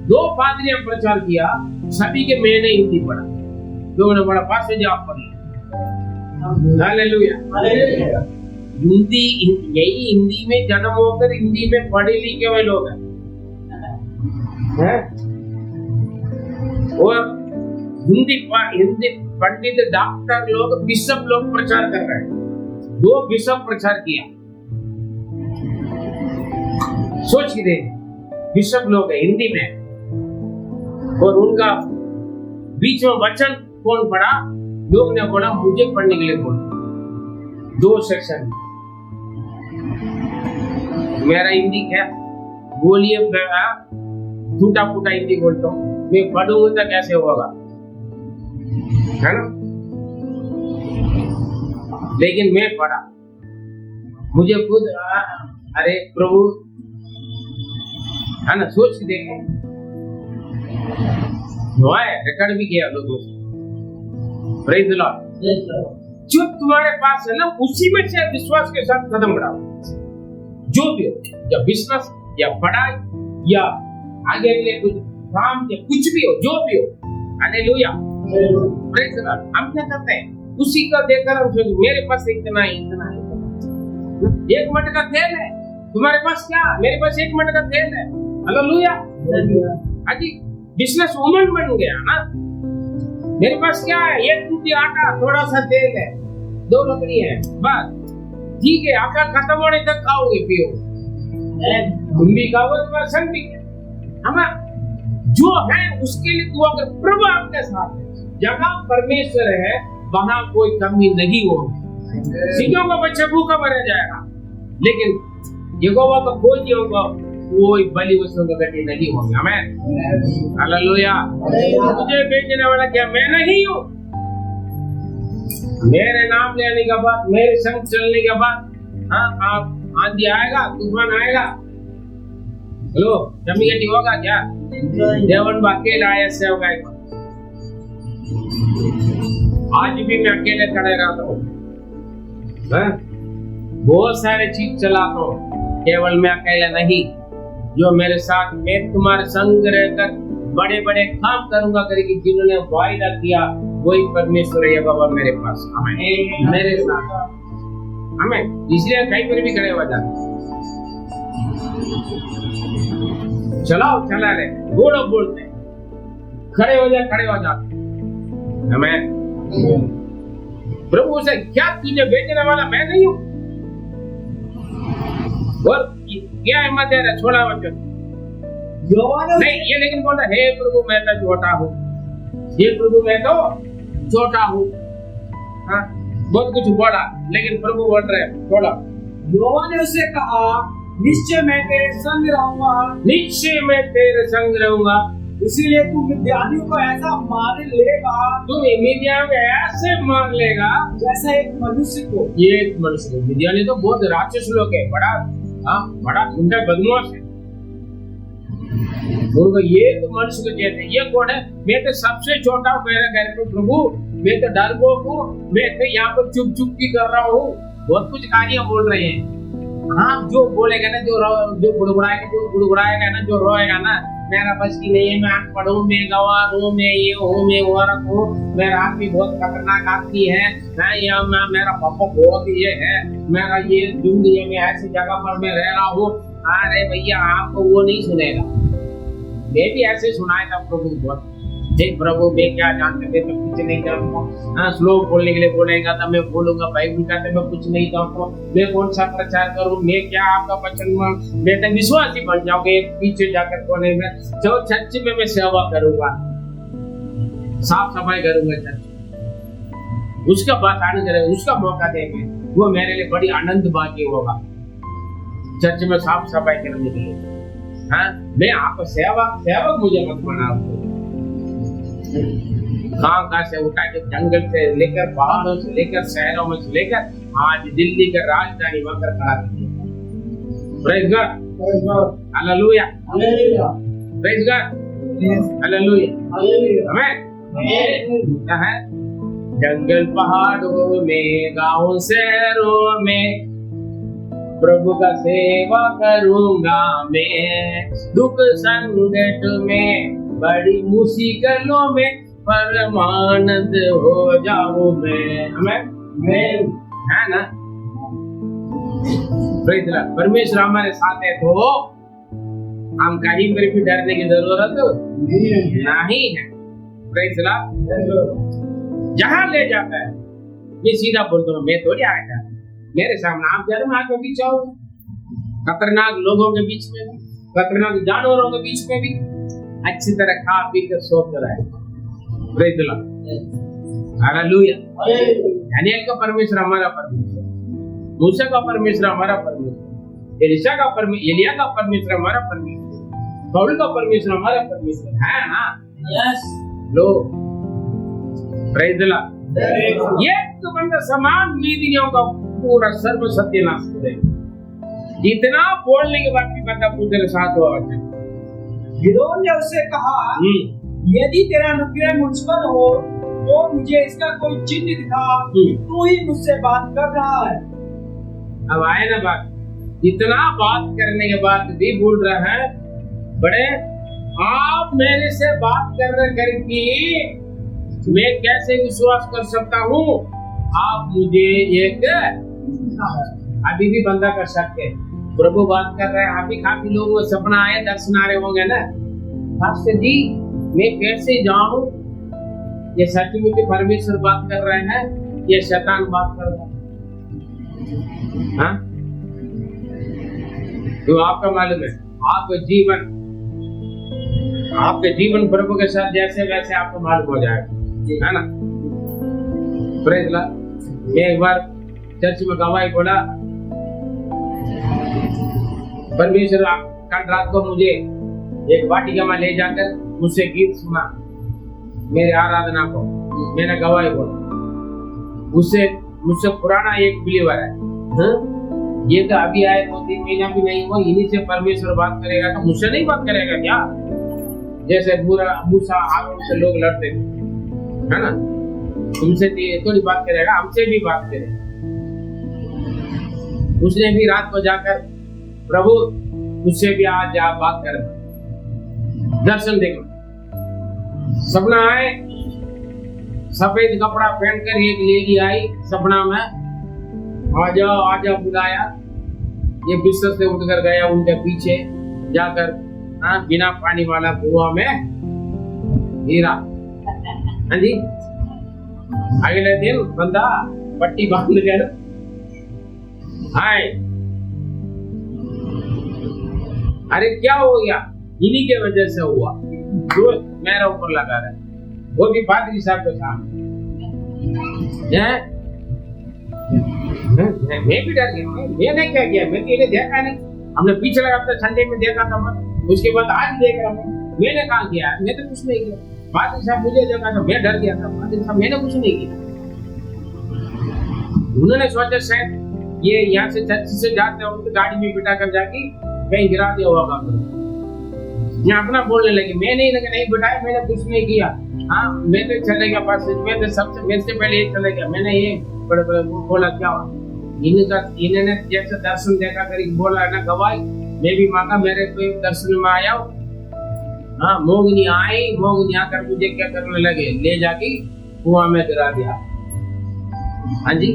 2 पादरियों ने प्रचार किया, सभी के मैंने हिंदी पढ़ा। लोगों ने बड़ा पास आप पढ़ लिया। हालेलुया। हिंदी, यही हिंदी में जन्म होकर हिंदी में पढ़े लिखे हुए लोग हैं। और हिंदी पंडित, डॉक्टर लोग, बिशप लोग प्रचार कर रहे हैं। 2 बिशप प्रचार किया। सोच के देख, बिशप लोग है हिंदी में, और उनका बीच में वचन कौन पढ़ा? लोग ने बोला मुझे पढ़ने के लिए बोला। 2 सेक्शन। मेरा हिंदी क्या बोलिए, टूटा फूटा हिंदी बोलता हूँ, मैं पढ़ूंगा तो कैसे होगा, है ना? लेकिन मैं पढ़ा, मुझे खुद अरे प्रभु, है ना? सोच के देखें, रिकॉर्ड भी किया लोगों से। Praise the Lord. जो तुम्हारे पास है ना, उसी में से विश्वास के साथ कदम बढ़ाओ। जो भी हो, या बिजनेस या पढ़ाई या आगे के लिए कुछ काम या कुछ भी हो, जो भी हो, हालेलुया, प्रेज़ द लॉर्ड। हम क्या करते हैं? उसी का देखकर हम सोचते मेरे पास इतना ही, इतना ही। 1 मिनट का तेल है, तुम्हारे पास क्या? मेरे पास 1 मिनट का तेल है। हालेलुया। अजी बिजनेस वुमन बन गया ना। मेरे पास क्या है? 1 टूटी आटा, थोड़ा सा तेल है, 2 लकड़ी है, बस ठीक है। आटा खत्म होने तक खाओगे पियो, तुम भी खाओगे, तुम्हारा संग भी। हमें जो है उसके लिए दुआ कर। प्रभु आपके साथ है, जहाँ परमेश्वर है वहाँ कोई कमी नहीं होगी। सिंहों का बच्चा भूखा मर जाएगा, लेकिन यहोवा का कोई नहीं होगा, कोई बलि वस्तु का गति नहीं होगी। हमें हालेलुया। मुझे बेचने वाला क्या मैं नहीं हूँ? मेरे नाम लेने के बाद, मेरे संग चलने के बाद, हाँ, आप आंधी आएगा, तूफान आएगा, हेलो जमीन होगा क्या? देवन अकेला आया से होगा। आज भी मैं अकेले खड़े रहता हूँ, बहुत सारे चीज चलाता हूँ, केवल मैं अकेला नहीं। जो मेरे साथ, मैं तुम्हारे संग रहकर बड़े बड़े काम करूंगा करेगी। जिन्होंने वायदा किया वही परमेश्वर है बाबा मेरे पास, हमें मेरे साथ, हमें इसलिए कहीं पर भी खड़े हो जाते। चलाओ चला रहे, बोलो बोलते, खड़े हो जाते, खड़े हो जाते। हमें प्रभु से क्या तुझे बेचने वाला मैं नहीं हूँ? और क्या हिम्मत दे रहा? छोड़ा वचन नहीं ये, लेकिन बोलता हे प्रभु मैं तो छोटा हूँ, हे प्रभु मैं तो छोटा हूँ। हाँ, बहुत कुछ बोला, लेकिन प्रभु बोल रहे छोड़ा। यहोवा ने उसे कहा निश्चय मैं तेरे संग रहूंगा, निश्चय मैं तेरे संग रहूंगा। इसीलिए तू मिद्यानियों को ऐसा मार लेगा, तू मिद्यान को ऐसे मार लेगा जैसा एक मनुष्य को। ये एक मनुष्य को, मिद्यानी तो बहुत राक्षस लोग है, बड़ा गुंडा बदमाश है। उनको ये तो मनुष्य को कहते हैं। ये कौन है? मैं तो सबसे छोटा हूँ मेरे घर में प्रभु, मैं तो डरपोक हूँ, मैं तो यहाँ पर चुप चुप की कर रहा हूँ। बहुत कुछ कहानियां बोल रहे हैं। हाँ, जो बोलेगा ना, जो गुड़गुड़ाएगा ना, जो रोएगा ना, मेरा बस की नहीं है, मैं अनपढ़ हूँ, मैं गवार हूँ, मैं ये हूँ, मैं औरत हूँ, मेरा आदमी बहुत खतरनाक आदमी है, मेरा पापा बहुत ये है, मेरा ये दुनिया में ऐसी जगह पर मैं रह रहा हूँ। अरे भैया, आपको वो नहीं सुनेगा। मैं भी ऐसे सुनाया था प्रभु बहुत। देख प्रभु, मैं क्या जानते थे, मैं कुछ नहीं जानता। हाँ, श्लोक बोलने के लिए बोलेगा तो मैं बोलूंगा, बाइबल का तो मैं कुछ नहीं जानता, मैं कौन सा प्रचार करूं, मैं क्या आपका वचन, मैं तो विश्वासी बन जाऊंगा पीछे जाकर कोने में। जो चर्च में मैं सेवा करूंगा, साफ सफाई करूंगा चर्च, उसका बात आने करेगा, उसका मौका देंगे, वो मेरे लिए बड़ी आनंद बाकी होगा चर्च में साफ सफाई करने के लिए। हाँ, मैं आपको सेवक मुझे मत बनाओ। कहाँ से उठा के, जंगल से लेकर, पहाड़ों से लेकर, शहरों में से लेकर आज दिल्ली का राजधानी बनकर खड़ा कर दिया। Praise God, hallelujah, praise God, hallelujah. हमें क्या है? जंगल पहाड़ों में, गांव शहरों में, प्रभु का सेवा करूंगा मैं, दुख संकट में बड़ी मुसीबतों में परमानंद हो जाऊं मैं। हमें है ना, परमेश्वर हमारे साथ है तो हम कहीं पर भी डरने की जरूरत नहीं है। Praise the Lord. जहां ले जाता है, ये सीधा बोलता हूँ, मैं थोड़ी आया मेरे सामने आप जरूर आगे पीछे हो, खतरनाक लोगों के बीच में भी, खतरनाक जानवरों के बीच में भी अच्छी तरह खा पी कर सो कर आए। Praise the Lord, hallelujah. Daniel का परमेश्वर हमारा परमेश्वर, मूसा का परमेश्वर हमारा परमेश्वर, एलिशा का परमेश्वर, एलिया का परमेश्वर हमारा परमेश्वर, पौल का परमेश्वर हमारा परमेश्वर है। हाँ yes low, praise the Lord. ये तो बंदा समान मीदियों का पूरा सर्व सत्यानाश करेगा। इतना बोलने के बाद भी बंदा पूरे साथ हुआ। गिदोन ने उससे कहा, यदि तेरा अनुग्रह मुझ पर हो तो मुझे इसका कोई चिन्ह दिखा, तू ही मुझसे बात कर रहा है। अब आए ना बात, इतना बात करने के बाद भी बोल रहा है, बड़े आप मेरे से बात करके मैं कैसे विश्वास कर सकता हूँ, आप मुझे एक, अभी भी बंदा का शक है। प्रभु बात कर रहे हैं, अभी काफी लोगों को सपना आए, दर्शन आ रहे होंगे ना, पास्टर जी मैं कैसे जाऊं ये सचमुच परमेश्वर बात कर रहे हैं, ये शैतान बात कर रहा है। हाँ, तो आपका मालूम है, आपके जीवन प्रभु के साथ जैसे वैसे आपको मालूम हो जाएगा, है ना। Praise the Lord. मैं एक बार चर्च में गवाही बोला, परमेश्वर कल रात को मुझे एक वाटिका में ले जाकर मुझसे गीत सुना, मेरे आराधना को मैंने गवाही बोला। मुझसे पुराना एक बिलीवर है, ये तो अभी आए 2-3 महीना भी नहीं हुआ, इन्हीं से परमेश्वर बात करेगा तो मुझसे नहीं बात करेगा क्या? जैसे मूसा हारून से लोग लड़ते थे, है ना, तुमसे थोड़ी बात करेगा, हमसे भी बात करेगा। उसने भी रात को जाकर, प्रभु मुझसे भी आज आप बात कर, दर्शन देखो। सपना आए, सफेद कपड़ा पहनकर एक लेडी आई सपना में, आजा बुलाया। ये बिस्तर से उठकर गया उनके पीछे जाकर, बिना पानी वाला कुआं में गिरा। हाँ जी, अगले दिन बंदा पट्टी बांध कर आए, अरे क्या हो गया? इन्हीं के वजह से हुआ, जो मेरा ऊपर लगा रहा है, वो भी पादरी साहब के सामने। मैं भी डर गया, मैंने क्या किया, मैं इन्हें देखा नहीं, हमने पिछले हफ्ते संडे में देखा था, उसके बाद आज देख रहा हूँ, मैंने कहा किया, मैं तो कुछ नहीं किया। पादरी साहब मुझे देखा था, मैं डर गया था, पादरी साहब मैंने कुछ नहीं किया। उन्होंने सोचा शायद ये यहाँ से चर्च से जाते वक्त गाड़ी में बिठा कर जाके कहीं गिरा दिया होगा, यहाँ अपना बोलने लगे, मैं नहीं बिठाया, मैंने कुछ नहीं किया। हाँ, मैं तो चले गया पास, मैं तो सबसे मेरे से पहले चले गया, मैंने ये बड़े बोला क्या हुआ? इन्होंने जैसे दर्शन देखा कर बोला ना गवाही, मैं भी मांगा, मेरे को दर्शन में आया। हाँ, मोगनी आकर मुझे क्या करने लगे, ले जाके कुआं में गिरा दिया। हाँ जी,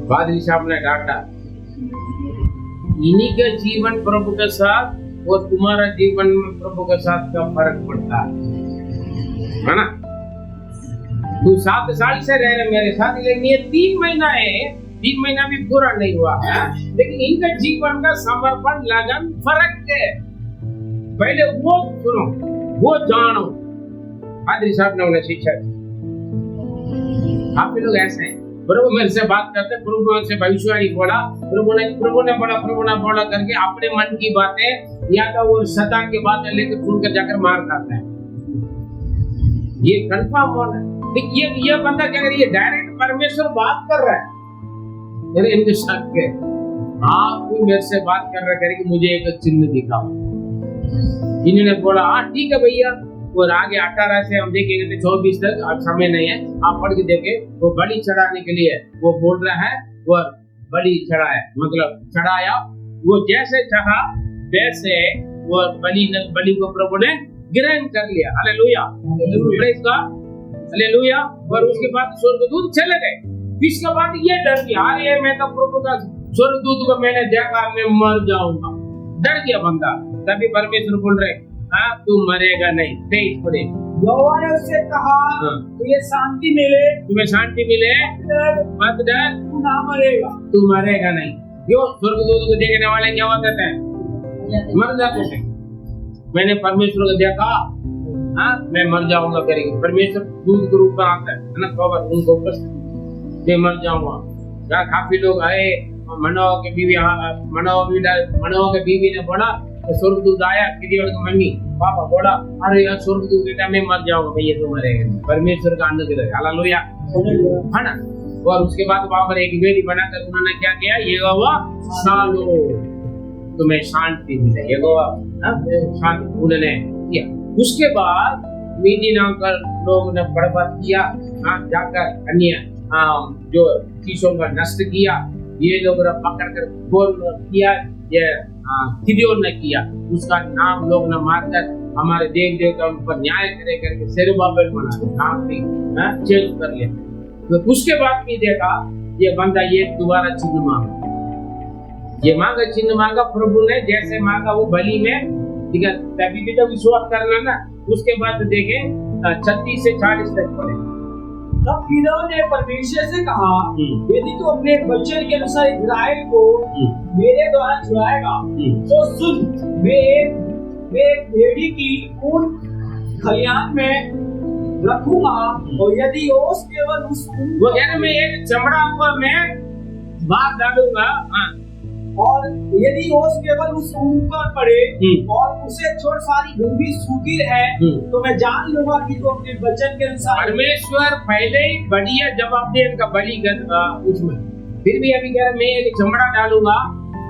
पादरी साहब ने डांटा। इन्हीं के जीवन प्रभु के साथ और तुम्हारा जीवन में प्रभु के साथ का फर्क पड़ता है ना। तू 7 साल से रह रहे मेरे साथ, लेकिन ये 3 महीना है, 3 महीना भी पूरा नहीं हुआ है, लेकिन इनका जीवन का समर्पण, लगन, फर्क है। पहले वो सुनो, वो जानो। पादरी साहब ने उन्हें शिक्षा दी। आप लोग ऐसे हैं, प्रभु मेरे से बात करते, प्रभु मेरे से भविष्यवाणी बोला, प्रभु ने बोला करके अपने मन की बातें या तो वो शैतान की बातें लेकर सुनकर जाकर मार खाता है। ये कंफर्म होना, ये बंदा क्या करे, ये डायरेक्ट परमेश्वर बात कर रहा है। मेरे इनके शक है, आप भी मेरे से बात कर रहे करें कि मुझे एक चिन्ह दिखाओ। इन्होंने बोला हाँ ठीक है भैया, और आगे 18 से हम देखेंगे तो 24 तक, अब समय नहीं है, आप पढ़ के देखें। वो बलि चढ़ाने के लिए वो बोल रहा है, वो बलि चढ़ाया, मतलब चढ़ाया, वो जैसे चाहा वैसे वो बलि को प्रभु ने ग्रहण कर लिया। Hallelujah, praise God, hallelujah. और उसके बाद स्वर्गदूत चले गए। इसके बाद ये डर गया, अरे मैं तो प्रभु का स्वर्गदूत को मैंने देखा, मैं मर जाऊंगा। डर गया बंदा। तभी परमेश्वर बोल रहे, हाँ तू मरेगा नहीं। 23 पढ़े। यहोवा ने उससे कहा, तुझे शांति मिले, तुम्हें शांति मिले, मत डर, तू ना मरेगा, तू मरेगा नहीं। क्यों? स्वर्गदूत को देखने वाले क्या होते थे? मर जाते थे। मैंने परमेश्वर को देखा, हाँ मैं मर जाऊंगा करेंगे। परमेश्वर दूध के रूप में आता है ना, खबर उनको मैं मर जाऊंगा। यहाँ काफी लोग आए, मनोह के बीवी ने बोला, तो स्वर्गदूत आया, गिदोन की मम्मी पापा बोला, अरे यार स्वर्गदूत बेटा मैं मर जाऊंगा। भैया तो मरेगा। परमेश्वर का अनुग्रह, हालेलुया, है ना। और उसके बाद वहां पर एक वेदी बनाकर उन्होंने क्या किया, यहोवा सालो तुम्हें शांति मिले, यहोवा शांति उन्होंने किया। उसके बाद मीदी नाम का लोग ने बर्बाद किया, जाकर अन्य जो चीजों का नष्ट किया। ये लोग पकड़ कर गोल किया, ये गिदोन ने किया। उसका नाम लोग ने मारकर हमारे देव देवता उन पर न्याय करे करके सेरुब्बाबेल बना दिया, नाम भी चेंज कर लिया। तो उसके बाद भी देखा ये बंदा ये दोबारा चिन्ह मांगा, ये मांगा चिन्ह मांगा। प्रभु ने जैसे मांगा वो बलि में, ठीक है, तभी भी तो विश्वास करना ना। उसके बाद देखे 36 से 40 तक पढ़े। तब गिदोन ने परमेश्वर से कहा, यदि तू अपने वचन के अनुसार इस्राएल को मेरे द्वारा छुड़ाएगा, तो सुन, मैं एक भेड़ी की ऊन खलिहान में रखूंगा, और यदि ओस केवल उस वो कहने में एक चमड़ा हुआ मैं बाहर डालूंगा, और यदि ओस केवल उस ऊन पर पड़े और उसे छोड़ सारी भूमि सूखी रहे, तो मैं जान लूंगा कि तू अपने वचन के अनुसार। परमेश्वर पहले ही बढ़िया जवाब दे इनका बलि उसमें, फिर भी अभी कह रहे मैं एक चमड़ा डालूंगा,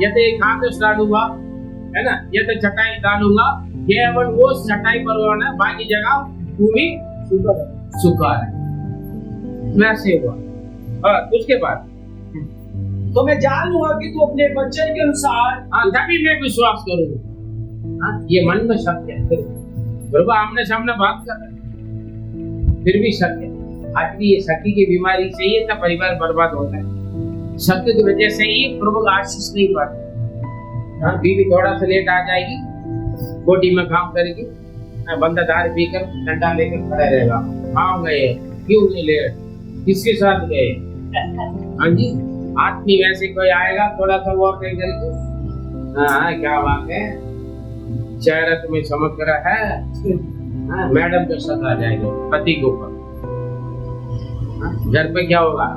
या तो एक कागज डालूंगा, है ना, या तो चटाई डालूंगा, केवल वो चटाई पर होना, बाकी जगह भूमि सूखा है। वैसे हुआ। उसके बाद तो मैं जान लूंगा कि तू अपने वचन के अनुसार, तभी मैं विश्वास करूंगा। ये मन में शक है, प्रभु आमने सामने बात कर रहे हैं, फिर भी शक है। आज भी ये शक्ति की बीमारी से ही इतना परिवार बर्बाद होता है। शक की वजह से ही प्रभु आशीष नहीं पाते। बीवी थोड़ा सा लेट आ जाएगी, कोटी में काम करेगी, बंदा दारू पीकर डंडा लेकर खड़ा रहेगा। हाँ गए, क्यों नहीं लेट, किसके साथ गए? हाँ जी, आदमी वैसे कोई आएगा थोड़ा सा वो करके, हाँ क्या बात है, चेहरा तुम्हें चमक रहा है, मैडम के साथ आ जाएगा पति के ऊपर। घर पे क्या होगा?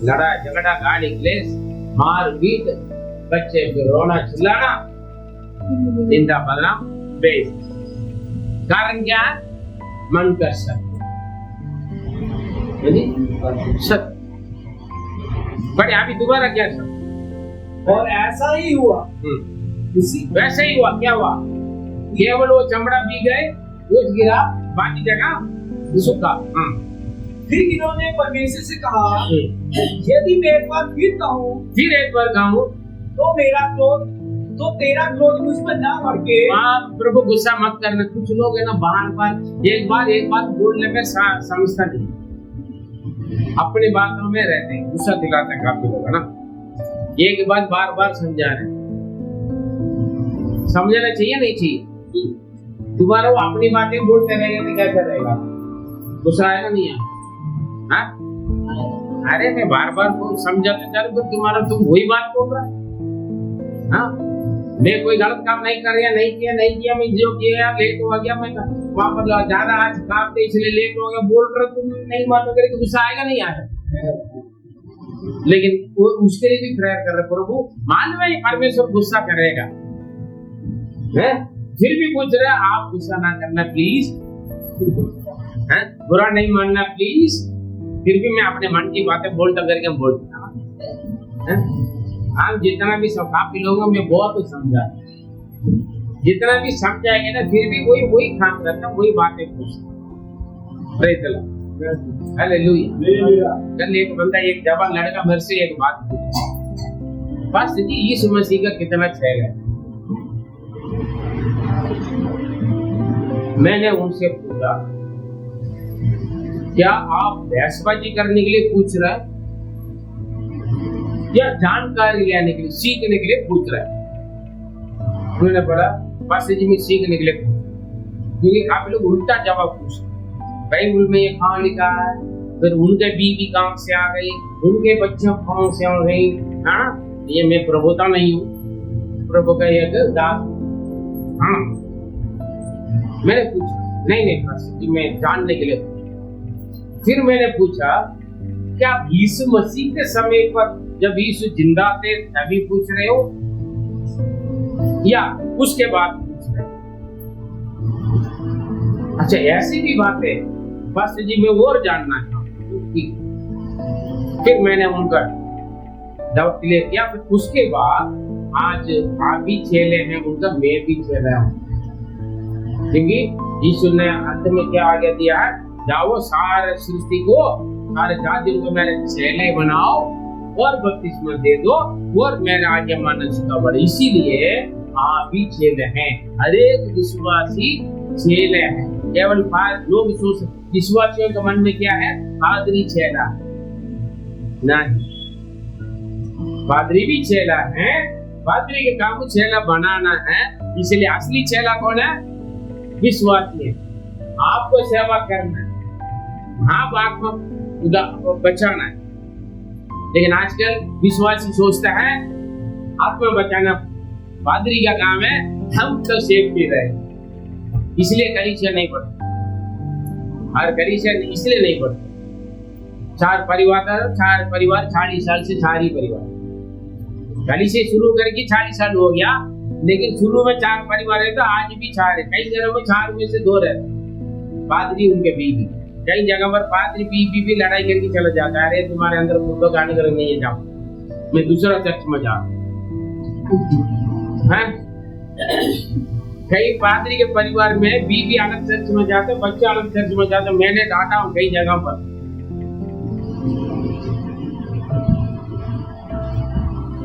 लड़ा झगड़ा, गाली क्लेश, मार पीट, बच्चे को रोना चिल्लाना, निंदा बदनाम, बेइज्जती। कारण क्या है? मन का शक, शक। बड़े अभी दोबारा क्या शक? और ऐसा ही हुआ। वैसे ही हुआ। क्या हुआ? केवल वो चमड़ा पी गए, वो गिरा, बाकी जगह सूखा। फिर गिदोन ने परमेश्वर से कहा, यदि मैं एक बार फिर कहूँ, तो तेरा क्रोध मुझ पर ना भड़के। प्रभु गुस्सा मत करना। कुछ लोग है ना बार एक बात बोलने में समझता नहीं, अपनी बातों में रहते हैं, गुस्सा दिलाते हैं काफी लोग, है ना। एक बात बार समझा रहे, समझना चाहिए नहीं चाहिए? दोबारा वो अपनी बातें बोलते रहेंगे तो कैसा रहेगा? गुस्सा आएगा नहीं आएगा? अरे मैं बार समझाते जा रहा, तुम्हारा तुम वही बात बोल रहा है। मैं कोई गलत काम नहीं कर रहा, नहीं किया, मैं जो किया लेट हो गया, मैं वहां पर ज्यादा आज काम थे इसलिए लेट हो गया, बोल रहे तुम नहीं मानोगे तो गुस्सा आएगा नहीं आएगा? लेकिन वो उसके लिए भी प्रेयर कर रहे, प्रभु मान में परमेश्वर गुस्सा करेगा, है? फिर भी पूछ रहे आप गुस्सा ना करना प्लीज, है? बुरा नहीं मानना प्लीज। फिर भी मैं अपने मन की बातें बोलता करके बोलता, आप जितना भी सब काफी लोगों में बहुत समझा, जितना भी समझाएंगे ना, फिर भी वही काम करता, वही बातें पूछता। हालेलुया। कल एक बंदा, एक जवान लड़का मेरे से एक बात पूछा, बस जी यीशु मसीह का कितना छैल है। मैंने उनसे पूछा, क्या आप बहसबाजी करने के लिए पूछ रहे हैं या जानकारी लेने के लिए, सीखने के लिए पूछ रहे हैं? उन्होंने बोला, बस जी मैं सीखने के लिए पूछ, क्योंकि आप लोग उल्टा जवाब पूछते। बाइबल में ये कहाँ लिखा है, फिर उनके बीवी कहाँ से आ गई, उनके बच्चे कहाँ से आ गई, हाँ ये मैं प्रभुता नहीं हूँ, प्रभु का एक दास। हाँ मैंने पूछा, नहीं बस जी मैं जानने के लिए पूछा। फिर मैंने पूछा, क्या यीशु मसीह के समय पर जब यीशु जिंदा थे तभी पूछ रहे हो या उसके बाद पूछ रहे हो? अच्छा ऐसी भी बातें, बस जी मैं और जानना चाहता हूँ। फिर मैंने उनका डाउट क्लियर किया। फिर उसके बाद आज आप भी चेले हैं उनका, मैं भी चेला हूँ, क्योंकि यीशु ने अंत में क्या आज्ञा दिया है, जाओ सारे सृष्टि को, सारे जातियों को मेरे चेले बनाओ और बपतिस्मा दे दो और मेरे आज्ञा मानना सिखाओ। इसीलिए आप भी चेले हैं, हर एक विश्वासी चेले हैं। केवल लोग सोच, विश्वासियों के मन में क्या है, पादरी चेला नहीं, पादरी भी चेला है, पादरी के काम चेला बनाना है। इसलिए असली चेला कौन है? विश्वासी है। आपको सेवा करना है, आप आत्मा बचाना है। लेकिन आजकल विश्वासी सोचता है आत्मा बचाना पादरी का काम है, हम तो सेफ्टी रहे, इसलिए कलीसिया नहीं पढ़ते। और कलीसिया इसलिए नहीं पढ़ते, चार परिवार 40 साल से 4 ही परिवार, कलीसिया शुरू करके 40 साल हो गया, लेकिन शुरू में 4 परिवार है तो आज भी 4 है। कई जगह में 4 में से 2 रहते, पादरी उनके बीवी। कई जगह पर पादरी बीवी भी लड़ाई करके चला जाता है, अरे तुम्हारे अंदर फोटो गाने कर नहीं है, जाओ मैं दूसरा चर्च में जा। कई पादरी के परिवार में बीवी अलग चर्च में जाते, बच्चे अलग चर्च में जाते। मैंने डांटा हूँ कई जगह पर।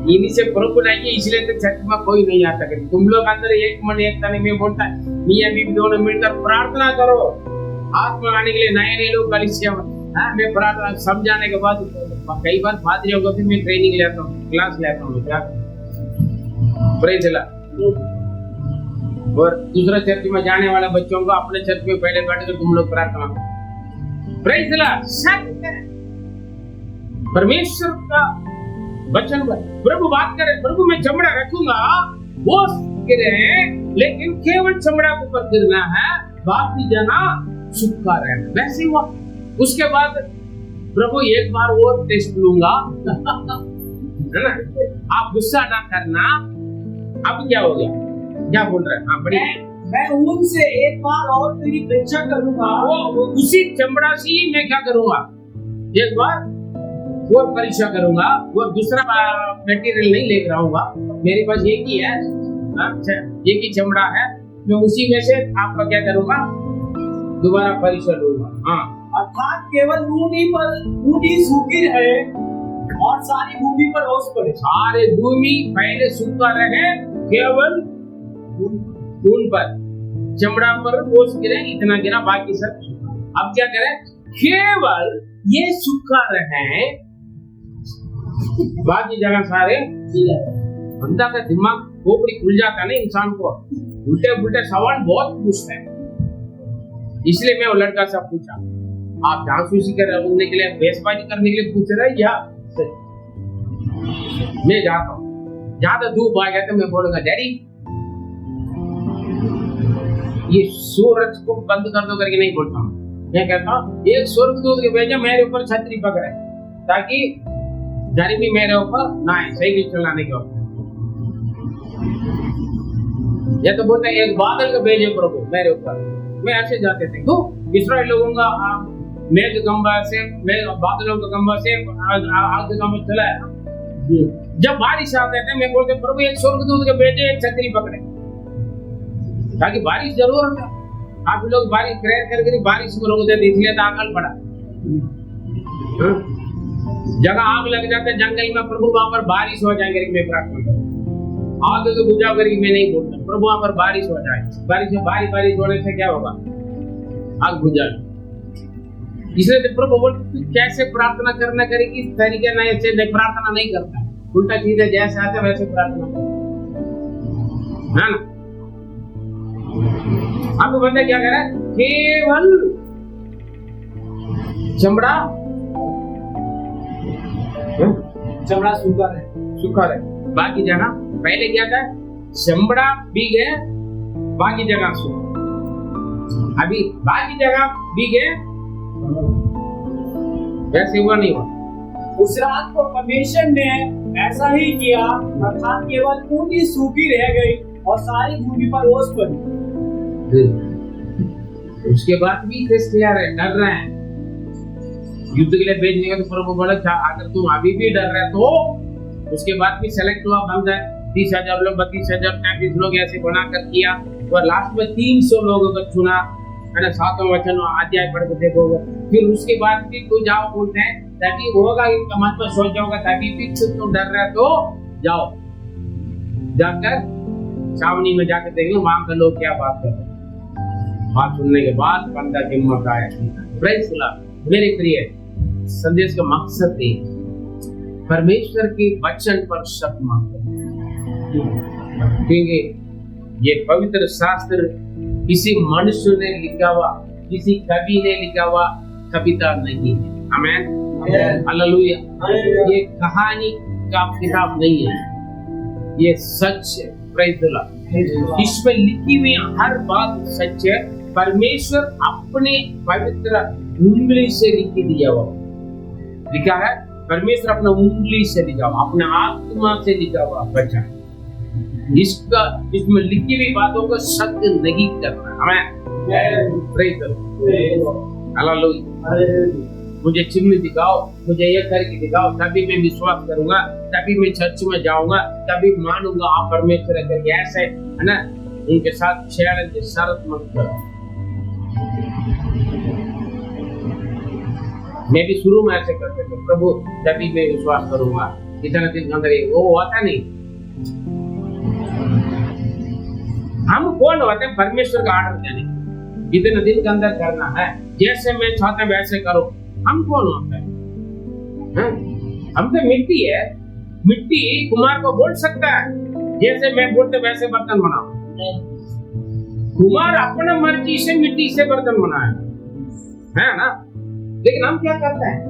इन्हीं से प्रभु नहीं, इसलिए तो चर्च में कोई नहीं आता। तुम लोग अंदर एक मन एक तन में बोलता है, मियां बीवी दोनों मिलकर प्रार्थना करो आत्मा आने के लिए। नए लोग कलीसिया में, मैं प्रार्थना समझाने के बाद कई बार पादरियों को भी मैं ट्रेनिंग लेता हूँ, क्लास लेता हूँ, क्या प्रेज़ द लॉर्ड। और दूसरा चर्च में जाने वाले बच्चों को अपने चर्च में पहले बैठकर तुम लोग प्रार्थना करो, प्रेज़ द लॉर्ड। सत्य परमेश्वर का वचन पर प्रभु बात करे, प्रभु मैं चमड़ा रखूंगा वो गिरे, लेकिन केवल चमड़ा के ऊपर गिरना है, बाकी जना सूखा रहना। वैसे हुआ। उसके बाद प्रभु एक बार और टेस्ट लूंगा है ना, आप गुस्सा ना करना। अब क्या हो गया, क्या बोल रहे हैं? हाँ बढ़िया। मैं उनसे एक बार और तेरी परीक्षा करूंगा, वो उसी चमड़ा से ही मैं क्या करूंगा, एक बार और परीक्षा करूंगा। वो दूसरा मटेरियल नहीं लेकर आऊंगा, मेरे पास एक ही है, अच्छा एक ही चमड़ा है, मैं उसी में से आपका क्या करूंगा, दोबारा परीक्षा लूंगा। हाँ, अर्थात केवल ऊन ही सूखी रहे और सारी भूमि पर ओस पड़े। सारे भूमि पहले सूखा रहे, केवल ऊन पर, चमड़ा पर ओस गिरे, इतना गिरा, बाकी सब सूखा। अब क्या करें, केवल ये सूखा रहे, बाकी जगह सारे गीले। बंदा का दिमाग खोपड़ी खुल जाता है ना, इंसान को उल्टे पुल्टे सवाल बहुत पूछता है। इसलिए मैं वो लड़का से पूछा, आप जासूसी करने के लिए, बेसबाजी करने के लिए पूछ रहे हैं या मैं जाता हूँ, ज्यादा धूप आ गया तो मैं बोलूंगा, डैडी ये सूरज को बंद कर दो करके नहीं बोलता हूँ। मैं कहता हूँ एक स्वर्गदूत के भेजा मेरे ऊपर छतरी पकड़े, ताकि गर्मी मेरे ऊपर ना आए, साइकिल चलाने के ऊपर। या तो बोलते एक बादल का भेजे प्रभु मेरे ऊपर, मैं ऐसे जाते थे। तो इस्राएल लोगों का मेघ गंबा से, बादलों का गंबा से आग का गंबा चला है। जब बारिश आते थे मैं बोलते प्रभु एक स्वर्गदूत के भेजे, एक छतरी पकड़े, ताकि बारिश जरूर हो। आप लोग बारिश प्रेयर करके बारिश में रोक देते, इसलिए तो अकाल पड़ा। हाँ? जगह आग लग जाता है जंगल में, प्रभु वहां पर बारिश हो जाएंगे, मैं प्रार्थना करूं आग को बुझाओ करके मैं नहीं बोलता, प्रभु वहां पर बारिश हो जाए, बारिश में बारिश होने से क्या होगा, आग बुझा। इसलिए तो प्रभु बोलते कैसे प्रार्थना करना करेगी, इस तरीके नहीं, ऐसे नहीं प्रार्थना नहीं करता, उल्टा सीधे जैसे आते वैसे प्रार्थना करता है ना। आपको बंदा क्या कह रहा है, केवल चमड़ा सूखा रहे, बाकी जगह पहले क्या था, चमड़ा भीग है, बाकी जगह सूखा, अभी बाकी जगह भीग है, वैसे हुआ नहीं हुआ। उस रात को परमेश्वर ने ऐसा ही किया, अर्थात केवल ऊँटी सूखी रह गई और सारी भूमि पर ओस पड़ी। उसके बाद भी क्रिश्चियन है, डर रहे हैं युद्ध के लिए भेजने का, तो प्रभु बोला अगर तुम अभी भी डर रहे तो उसके बाद भी सेलेक्ट हुआ बंदा है, 30,000 लोग, 32,000 35 लोग ऐसे बनाकर किया, और लास्ट में 300 लोगों को चुना, है ना। 7वां वचन अध्याय पढ़ के देखोगे। फिर उसके बाद भी तू जाओ बोलते हैं, ताकि होगा इनका मन में सोच जाओगा, ताकि भी तुम डर रहे तो जाओ, जाकर छावनी में जाकर देख लो वहां के लोग क्या बात कर रहे हैं। बात सुनने के बाद बंदा हिम्मत आया। Praise the Lord. मेरे प्रिय, संदेश का मकसद है परमेश्वर के वचन पर शक मत करो, क्योंकि ये पवित्र शास्त्र किसी मनुष्य ने लिखा हुआ, किसी कवि ने लिखा हुआ कविता नहीं है। आमीन, हालेलुया। ये कहानी का किताब नहीं है, ये सच है। Praise the Lord. इसमें लिखी हुई हर बात सच है। परमेश्वर अपने पवित्र उंगली से लिख दिया हुआ लिखा है, परमेश्वर अपना उंगली से लिखा हुआ, अपने आत्मा से लिखा हुआ वचन, इसमें लिखी हुई बातों को शक नहीं करना। हमें प्रेज़ द लॉर्ड, हालेलुया। मुझे चिन्ह दिखाओ, मुझे ये करके दिखाओ, तभी मैं विश्वास करूंगा, तभी मैं चर्च में जाऊंगा, तभी मानूंगा आप परमेश्वर करके, ऐसे है ना। उनके साथ चैलेंज शर्त मत करो। मैं भी शुरू में ऐसे करते थे, प्रभु तभी मैं विश्वास करूंगा, इतना दिन अंदर वो होता नहीं। हम कौन होते हैं परमेश्वर का आर्डर देने, इतने दिन के अंदर करना है, जैसे मैं चाहता हूं वैसे करो। हम कौन होते हैं? हम तो मिट्टी है, मिट्टी कुमार को बोल सकता है जैसे मैं बोलते वैसे बर्तन बनाओ। कुमार अपना मर्जी से मिट्टी से बर्तन बनाया है ना, लेकिन हम क्या करते हैं,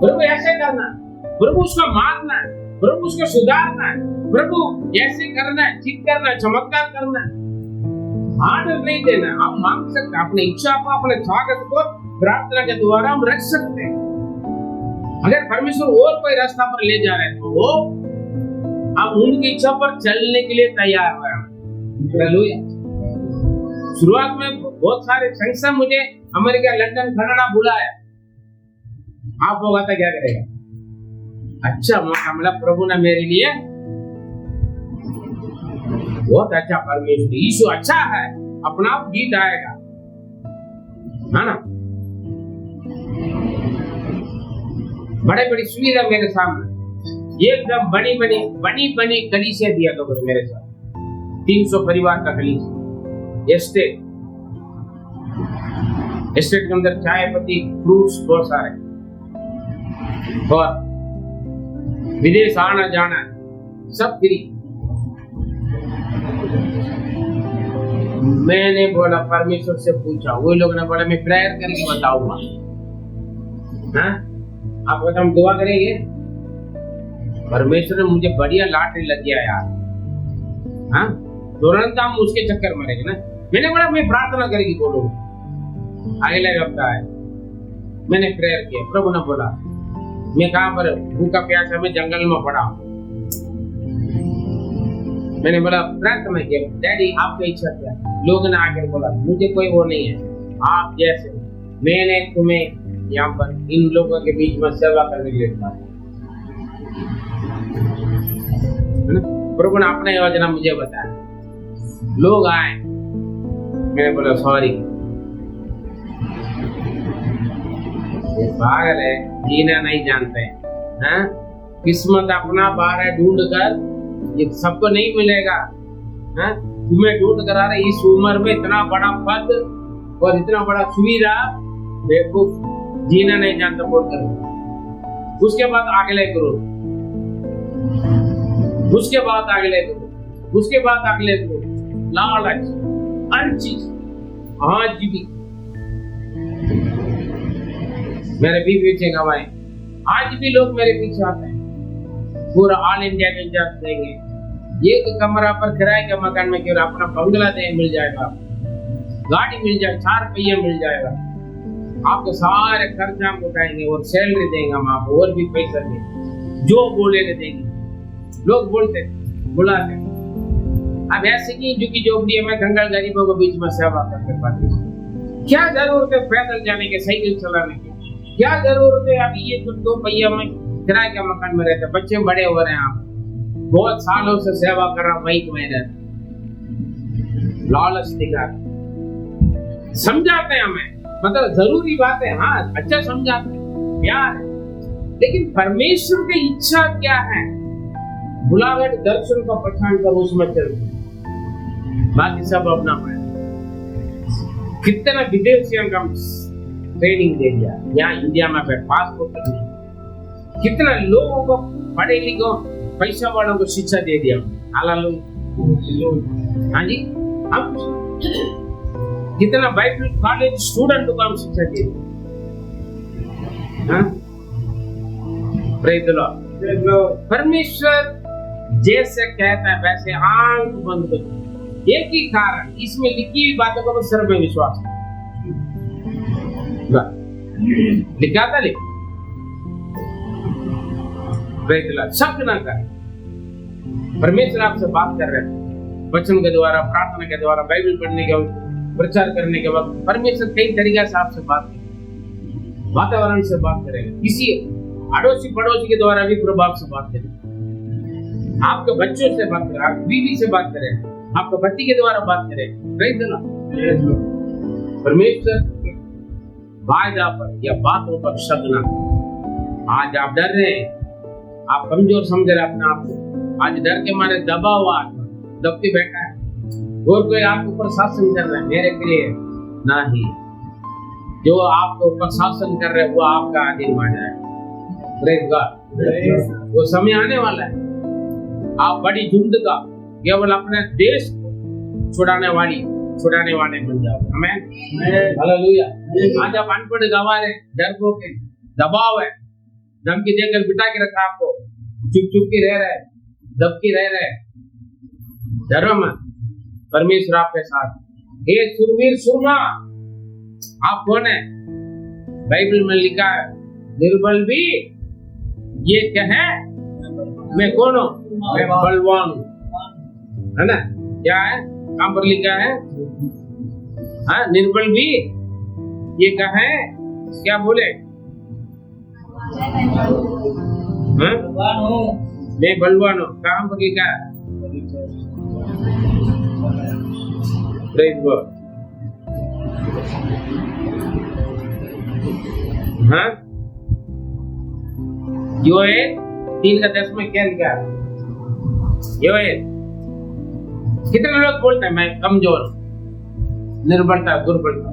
प्रभु ऐसे करना है, प्रभु उसको मारना है, प्रभु उसको सुधारना है, प्रभु ऐसे करना है, ठीक करना है, चमत्कार करना है। आर्डर नहीं देना। आप मांग सकते हैं अपनी इच्छा को, अपने स्वागत को प्रार्थना के द्वारा हम रख सकते हैं। अगर परमेश्वर और कोई रास्ता पर ले जा रहे हैं तो वो हम उनकी इच्छा पर चलने के लिए तैयार हैं। हालेलुया। शुरुआत में बहुत सारे संस्था मुझे अमेरिका, लंदन, कनाडा बुलाया, आप होगा तो क्या करेगा? अच्छा मौका मिला प्रभु ने मेरे लिए, बहुत अच्छा। परमेश्वर यीशु अच्छा है, अपना आप गीत आएगा, है ना। बड़े बड़ी सुविधा मेरे सामने, एकदम बनी कलीसिया दिया तो मेरे साथ, 300 परिवार का कलीसिया, एस्टेट के अंदर चाय पत्ती, फ्रूट्स बहुत सारे, और विदेश आना जाना सब फ्री। मैंने बोला, परमेश्वर से पूछा, वो लोग ने बोला मैं प्रेयर करके बताऊंगा। हाँ, आप बता, हम दुआ करेंगे। परमेश्वर ने मुझे बढ़िया लॉटरी लग गया यार। हाँ, तुरंत हम उसके चक्कर मारेंगे ना। मैंने बोला मैं प्रार्थना करेगी, बोलूंगा अगले हफ्ता है। मैंने प्रेयर किया, प्रभु ने बोला मैं कहाँ पर भूखा प्यासा में जंगल में पड़ा। मैंने बोला प्रार्थना किया, डैडी आपकी इच्छा क्या? लोगों ने आकर बोला मुझे कोई वो नहीं है, आप जैसे मैंने तुम्हें यहाँ पर इन लोगों के बीच में सेवा करने के लिए बताया। प्रभु ने अपना योजना मुझे बताया, लोग आए, मैंने बोला सॉरी पागल है, जीना नहीं जानते हैं। किस्मत अपना बाहर है ढूंढ कर, ये सबको नहीं मिलेगा। तुम्हें ढूंढ कर आ रहे इस उम्र में इतना बड़ा पद और इतना बड़ा सुविधा, बेवकूफ, जीना नहीं जानता बोल कर। उसके बाद अगले करो, उसके बाद अगले करो, उसके बाद अगले करो, लालच हर चीज। आज भी मेरे भी पीछे गवाए, आज भी लोग मेरे पीछे आते हैं। पूरा ऑल इंडिया में जॉब देंगे, एक कमरा पर किराए के मकान में क्यों, अपना बंगला दे मिल जाएगा, गाड़ी मिल जाएगा, 4 पहिया मिल जाएगा, आपको सारे खर्चा हम उठाएंगे और सैलरी देंगे हम आपको, और भी पैसा देंगे, जो बोलेंगे देंगे। लोग बोलते बुलाते। अब ऐसे नहीं जो कि जोगड़ी में कंगाल गरीबों के बीच में सेवा करते पाते। क्या जरूरत है पैदल जाने के, साइकिल चलाने की? क्या जरूरत है? अभी ये 2 पहिया में किराए के मकान में रहते, बच्चे बड़े हो रहे हैं, आप बहुत सालों से सेवा कर रहा, वही में रहते, लालच दिखा समझाते हैं हमें, मतलब जरूरी बात है, हाँ अच्छा समझाते हैं, प्यार है, लेकिन परमेश्वर की इच्छा क्या है? बुलावट दर्शन को पहचान कर उसमें चलते, बाकी सब अपना है। कितना विदेशियों का ट्रेनिंग दे दिया, यहाँ इंडिया में पासपोर्ट करने, कितना लोगों को पढ़े लिखो पैसा वालों को शिक्षा दे दिया। हाँ जी, हम कितना बाइबल कॉलेज स्टूडेंट को हम शिक्षा दे दी। परमेश्वर जैसे कहता है वैसे आंख बंद करो। एक ही कारण, इसमें लिखी हुई बातों को सर्व में विश्वास लिखा था, लिख शब्द ना कर। परमेश्वर आपसे बात कर रहे हैं वचन के द्वारा, प्रार्थना के द्वारा, बाइबल पढ़ने के वक्त, प्रचार करने के वक्त परमेश्वर कई तरीके से आपसे बात करेगा, वातावरण से बात करेगा, किसी अड़ोसी पड़ोसी के द्वारा भी प्रभाव से बात करेगा, आपके बच्चों से बात करेगा, आपकी बीवी से बात करेगा, आपके पति के द्वारा बात करेगा। परमेश्वर वायदा पर या बातों पर शक ना। आज आप डर रहे हैं, आप कमजोर समझ रहे अपने आप को, आज डर के मारे दबा हुआ दब के बैठा है, और कोई आपके ऊपर शासन कर रहा है, मेरे के लिए नहीं, जो आपके ऊपर शासन कर रहे हैं वो आपका अधीन बन जाए। वो समय आने वाला है, आप बड़ी झुंड का केवल अपने देश को छुड़ाने वाले बन जाओगे। आमीन, हालेलुया। आज आप अनपढ़ गवार है, डरपोक है, दबाव है, धमकी देकर बिठा के रखा आपको, चुप चुप के रह रहे, दब के रह रहे, डरो मत, परमेश्वर आपके साथ। हे सुरवीर सुरमा, आप कौन है? बाइबल में लिखा है, निर्बल भी ये कहे मैं कौन हूँ? मैं बलवान हूँ, है ना? क्या है कहां पर लिखा है? हाँ, निर्बल भी ये कहे, क्या बोले? मैं बलवान हूँ, कहां पर लिखा है? हाँ, योएल 3:10 में क्या लिखा है? योएल, कितने लोग बोलते हैं मैं कमजोर, निर्बलता, दुर्बलता,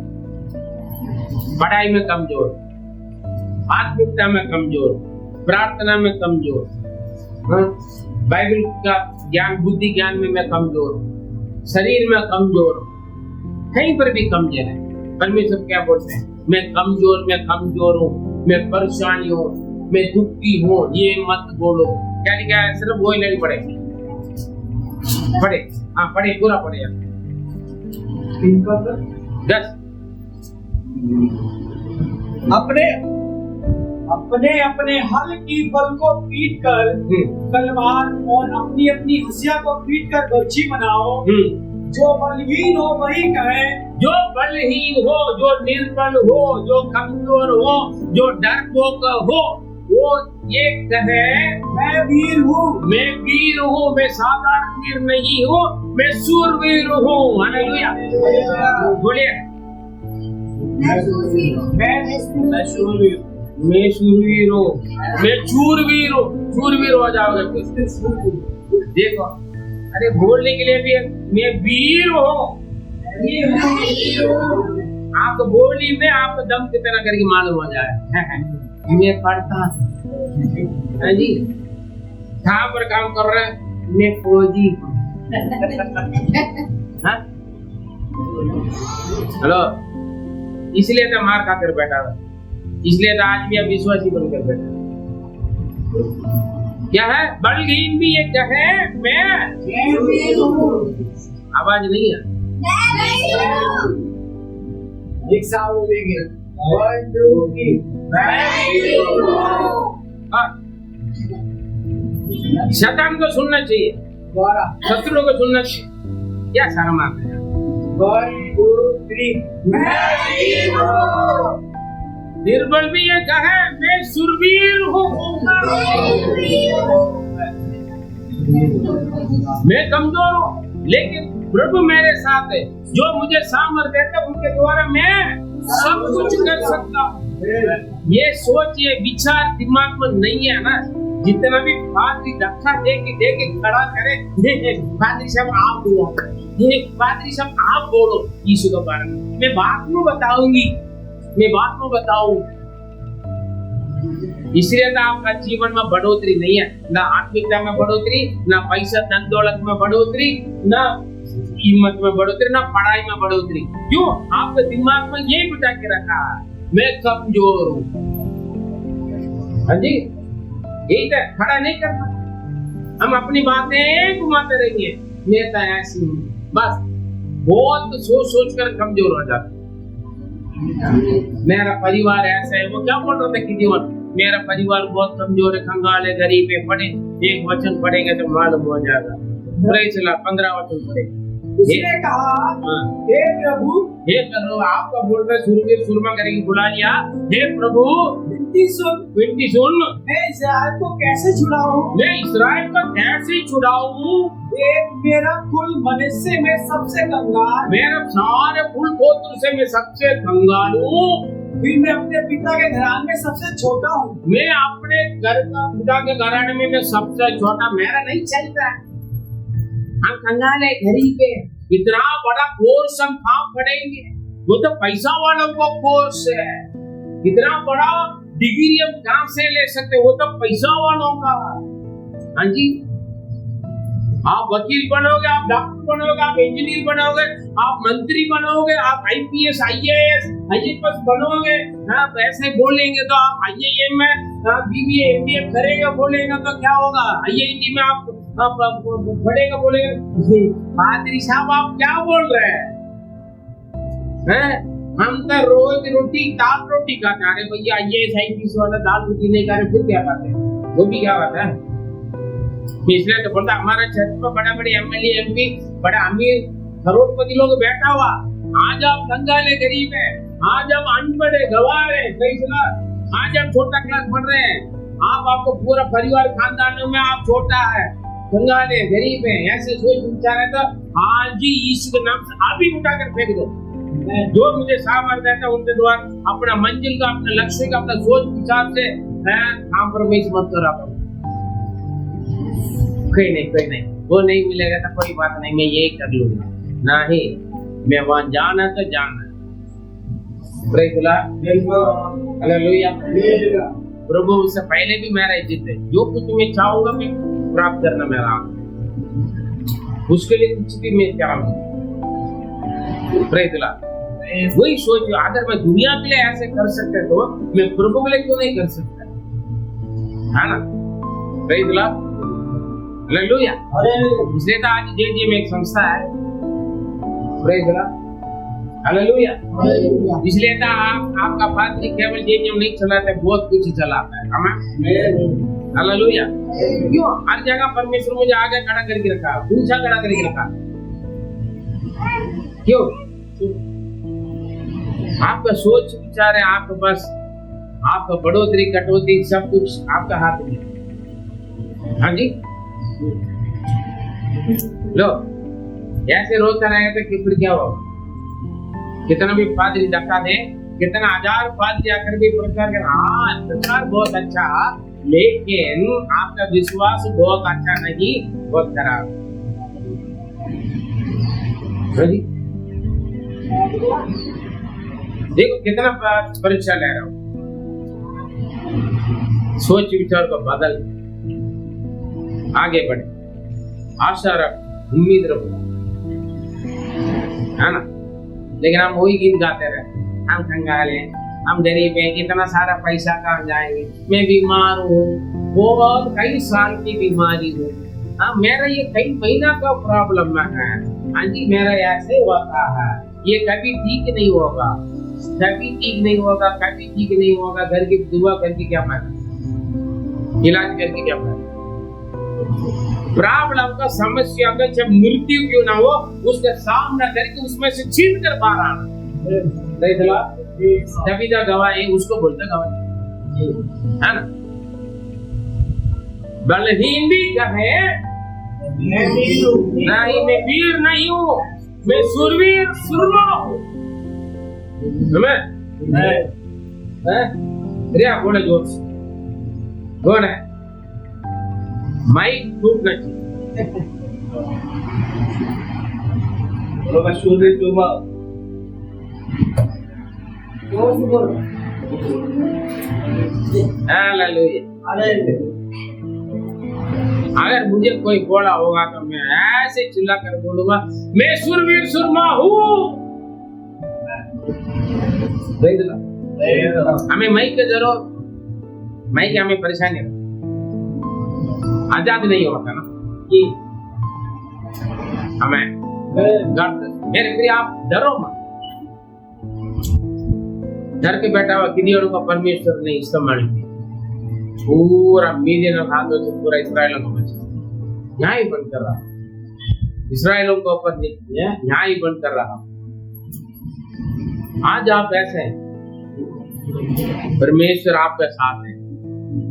पढ़ाई में कमजोर, आत्मिकता में कमजोर, प्रार्थना में कमजोर, बाइबल का ज्ञान, बुद्धि ज्ञान में मैं कमजोर, शरीर में कमजोर, कहीं पर भी कमजोर है। परमेश्वर क्या बोलते हैं? मैं कमजोर हूँ, मैं परेशानी हूँ, मैं दुखी हूँ, ये मत बोलो। क्या लिखा है? सिर्फ वही नहीं पढ़े, हाँ पढ़े, पूरा पढ़े। 10 अपने हल की बल को पीट कर तलवार और अपनी हंसिया को पीट कर बच्ची बनाओ। जो बलहीन हो वही कहे, जो बलहीन हो, जो निर्बल हो, जो कमजोर हो, जो डरपोक हो, वो ये कहे मैं वीर हूँ, मैं साधारण वीर नहीं हूँ, मैं शूरवीर हूँ। हालेलुया, बोलिए, मैं शूरवीर। मैं शूरवीर हूँ, मैं चूरवीर हूँ, चूरवीर हो जाओगे कुछ। देखो, अरे बोलने के लिए भी मैं वीर हूँ। आपको बोली में आपको दम कितना करके मालूम हो जाए। मैं पढ़ता हाँ जी, कहाँ पर काम कर रहे हैं, मैं फौजी। हाँ? हेलो, इसलिए तो मार खाकर बैठा हुआ, इसलिए तो आज भी अब विश्वासी बनकर बैठा। क्या है, बलहीन भी ये क्या है, मैं आवाज नहीं है। एक साथ बोलेंगे 1 2 3 शैतान को सुनना चाहिए, दोबारा शत्रु को सुनना चाहिए। क्या शर्म आता है। 1 2 3 निर्बल भी ये कहे मैं शूरवीर हूँ, मैं कमजोर हूँ लेकिन प्रभु मेरे साथ है। जो मुझे सामर्थ्य देता है उनके द्वारा मैं सब कुछ कर सकता हूँ। ये सोच, ये विचार दिमाग में नहीं है ना, जितना भी पादरी धक्का दे के खड़ा करे, पादरी साहब आप बोलो, पादरी साहब आप बोलो यीशु के बारे में, मैं बात में बताऊंगी, मैं बात में बताऊं। इसलिए तो आपका जीवन में बढ़ोतरी नहीं है, ना आत्मिकता में बढ़ोतरी, ना पैसा धन दौलत में बढ़ोतरी, ना हिम्मत में बढ़ोतरी, ना पढ़ाई में बढ़ोतरी। क्यों? आपके दिमाग में यही बिठा के रखा है, मैं कमजोर हूँ। हाँ जी, यही तो खड़ा नहीं करना, हम अपनी बातें घुमाते रहेंगे, मैं तो ऐसी हूँ, बस बहुत सोच कर कमजोर हो जाता। मेरा परिवार ऐसा है, वो क्या बोल रहा था कि जीवन, मेरा परिवार बहुत कमजोर है, कंगाल है, गरीब है। पढ़े, एक वचन पढ़ेंगे तो मालूम हो जाएगा। 15 वचन पढ़े। उसने कहा, हे प्रभु, आपका बोल रहे सूरवीर सुरमा करेगी, बुला लिया, हे प्रभु विनती सुन, मैं इस्राएल को कैसे छुड़ाऊं, मैं इस्राएल को कैसे छुड़ाऊं। एक मेरा कुल मनुष्य में सबसे कंगाल, मेरा सारे कुल गोत्र से मैं सबसे कंगाल हूँ। फिर मैं अपने पिता के घराने में सबसे छोटा हूँ। मैं अपने घर का पिता के घराने में मैं सबसे छोटा, मेरा नहीं चलता। हम कंगाल है, गरीब है, इतना बड़ा कोर्स हम कहाँ पढ़ेंगे, वो तो पैसा वालों को कोर्स है। इतना बड़ा डिग्री हम कहाँ से ले सकते, वो तो पैसा वालों का। हाँ जी, आप वकील बनोगे, आप डॉक्टर बनोगे, आप इंजीनियर बनोगे, आप मंत्री बनोगे, आप IPS IAS IPS बनोगे। आप ऐसे बोलेंगे तो आप IIM में BBA MBA करेगा बोलेगा तो क्या होगा, IIT में आप पढ़ेगा बोलेगा। पादरी साहब आप क्या बोल रहे हैं? हम तो रोज रोटी दाल रोटी खाते हैं। अरे भैया IAS IPS वाला दाल रोटी नहीं खा रहे, फिर क्या खाते हैं? वो भी क्या बात है? इसलिए तो बोलता हमारा क्षेत्र में बड़े बड़े MLA MP, बड़ा अमीर करोड़पति लोग बैठा हुआ। आज आप कंगाल है, गरीब है, आज आप अनपढ़ है, गवार है, कई सुना, आज आप छोटा क्लास पढ़ रहे हैं, आपको पूरा परिवार खानदानों में आप छोटा है, कंगाल है, गरीब है, ऐसे सोच विचार है तो आज ही यीशु के नाम से आप ही उठाकर फेंक दो। जो मुझे सामर्थ्य देता है उनके द्वारा अपना मंजिल का, अपने लक्ष्य का, अपना सोच विचार से कॉम्प्रोमाइज मत करो। कोई नहीं, वो नहीं मिलेगा तो कोई बात नहीं, मैं यही कर लूंगा। नहीं, मैं वहां जाना तो जाना। Praise the Lord, hallelujah. प्रभु उससे पहले भी मेरा इज्जत है, जो कुछ मैं चाहूंगा मैं प्राप्त करना मेरा, उसके लिए कुछ भी मैं चाहूंगा। Praise the Lord. वही सोचो, अगर मैं दुनिया के लिए ऐसे कर सकते तो मैं प्रभु के लिए क्यों नहीं कर सकता, है ना? Praise the Lord, hallelujah. इसलिए तो आज JJ में एक संस्था है, प्रेज़ द लॉर्ड, हालेलुया। इसलिए तो आपका पादरी केवल JJ नहीं चलाते, बहुत कुछ चलाता है, आमीन, हालेलुया। क्यों? हर जगह परमेश्वर मुझे आगे खड़ा करके रखा, ऊंचा खड़ा करके रखा। क्यों? आपका सोच विचार है, आपके पास आपका बढ़ोतरी कटौती सब कुछ आपका हाथ में। हाँ जी, लो ऐसे रोता रहेगा तो फिर क्या होगा? कितना भी पादरी धक्का दे, कितना 1000 बात जाकर भी प्रचार कर, हाँ प्रचार बहुत अच्छा, लेकिन आपका विश्वास बहुत अच्छा नहीं, बहुत खराब। देखो कितना परीक्षा ले रहा हूं, सोच विचार को बदल, आगे बढ़े, आशा रख, उम्मीद रखो, है ना। लेकिन हम वही गीत गाते रहे, हम कंगाल हैं, हम गरीब हैं, इतना सारा पैसा कहाँ जाएंगे, मैं बीमार हूँ, बहुत कई साल की बीमारी हूँ, हाँ मेरा ये कई महीना का प्रॉब्लम है, हाँ जी मेरा ऐसे होता है, ये कभी ठीक नहीं होगा, कभी ठीक नहीं होगा, कभी ठीक नहीं होगा। घर की दुआ करके क्या फायदा, इलाज करके क्या फायदा। प्रॉब्लम का, समस्या का जब मृत्यु क्यों ना हो, उसका सामना करके उसमें से छीन कर बाहर आना, तभी तो गवाही, उसको बोलते गवाही, है ना। बलहीन भी कहे नहीं, मैं वीर नहीं हूँ, मैं सुरवीर सुरमा हूँ, बोले जोर से, कौन है माइक फूटना चाहिए, अगर मुझे कोई बोला होगा तो मैं ऐसे चिल्ला कर बोलूंगा, मैं सुरवीर सुरमा हूँ। हमें माइक की जरूरत, माइक हमें परेशानी है, आजाद नहीं होता ना कि हमें मेरे प्रिय आप डरो मत, डर के बैठा हुआ किदियों का परमेश्वर ने इस्तेमाल किया, पूरा मिलियन हाथों से पूरा इस्राएल को बचा, यहाँ ही बंद कर रहा, इस्राएलों को ऊपर यहाँ ही बंद कर रहा। आज आप ऐसे हैं, परमेश्वर आपके साथ है।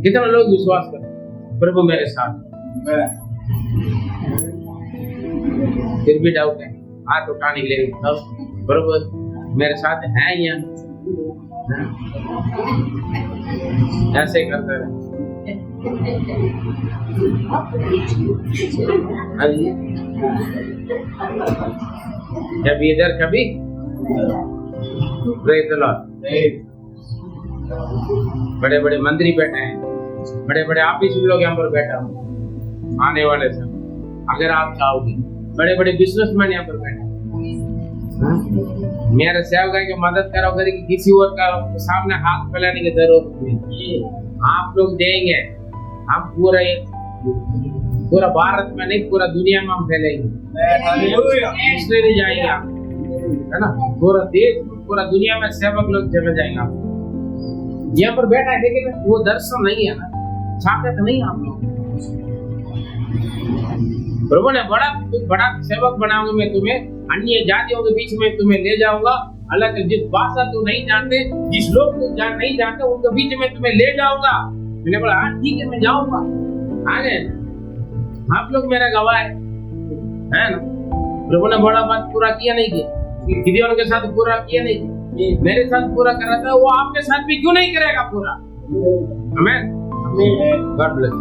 कितना लोग विश्वास करते, प्रभु मेरे साथ, फिर भी डाउट है, हाथ उठाने के लिए तब प्रभु मेरे साथ है या ऐसे करते रहे। जब इधर कभी बड़े बड़े मंत्री बैठे हैं, बड़े बड़े ऑफिस लोग यहाँ पर बैठा हूँ, आने वाले समय अगर आप चाहोगे, बड़े बड़े बिजनेसमैन यहाँ पर बैठे, मेरे सेवक की मदद करो करें कि किसी और का सामने हाथ फैलाने की जरूरत नहीं, आप लोग देंगे, हम पूरा भारत में नहीं, पूरा दुनिया में हम फैलेंगे, इसलिए नहीं जाएंगे आप, है ना, पूरा देश, पूरा दुनिया में सेवक लोग चले जाएंगे। आप यहाँ पर बैठा है, लेकिन वो दर्शन नहीं है ना, साबित नहीं आप लोग। प्रभु ने बड़ा सेवक बनाऊंगा मैं तुम्हें, अन्य जातियों के बीच में तुम्हें ले जाऊंगा, अलग जिस भाषा तू नहीं जानते, जिस लोग तू नहीं जानते, उनके बीच में तुम्हें ले जाऊंगा। मैंने बोला हाँ ठीक है, मैं जाऊंगा। आगे आप लोग मेरा गवाह है ना। प्रभु ने बड़ा बात पूरा किया नहीं किया, गिदियोन के साथ पूरा किया नहीं, मेरे साथ पूरा कर रहा था, वो आपके साथ भी क्यों नहीं करेगा पूरा। आमीन। God bless.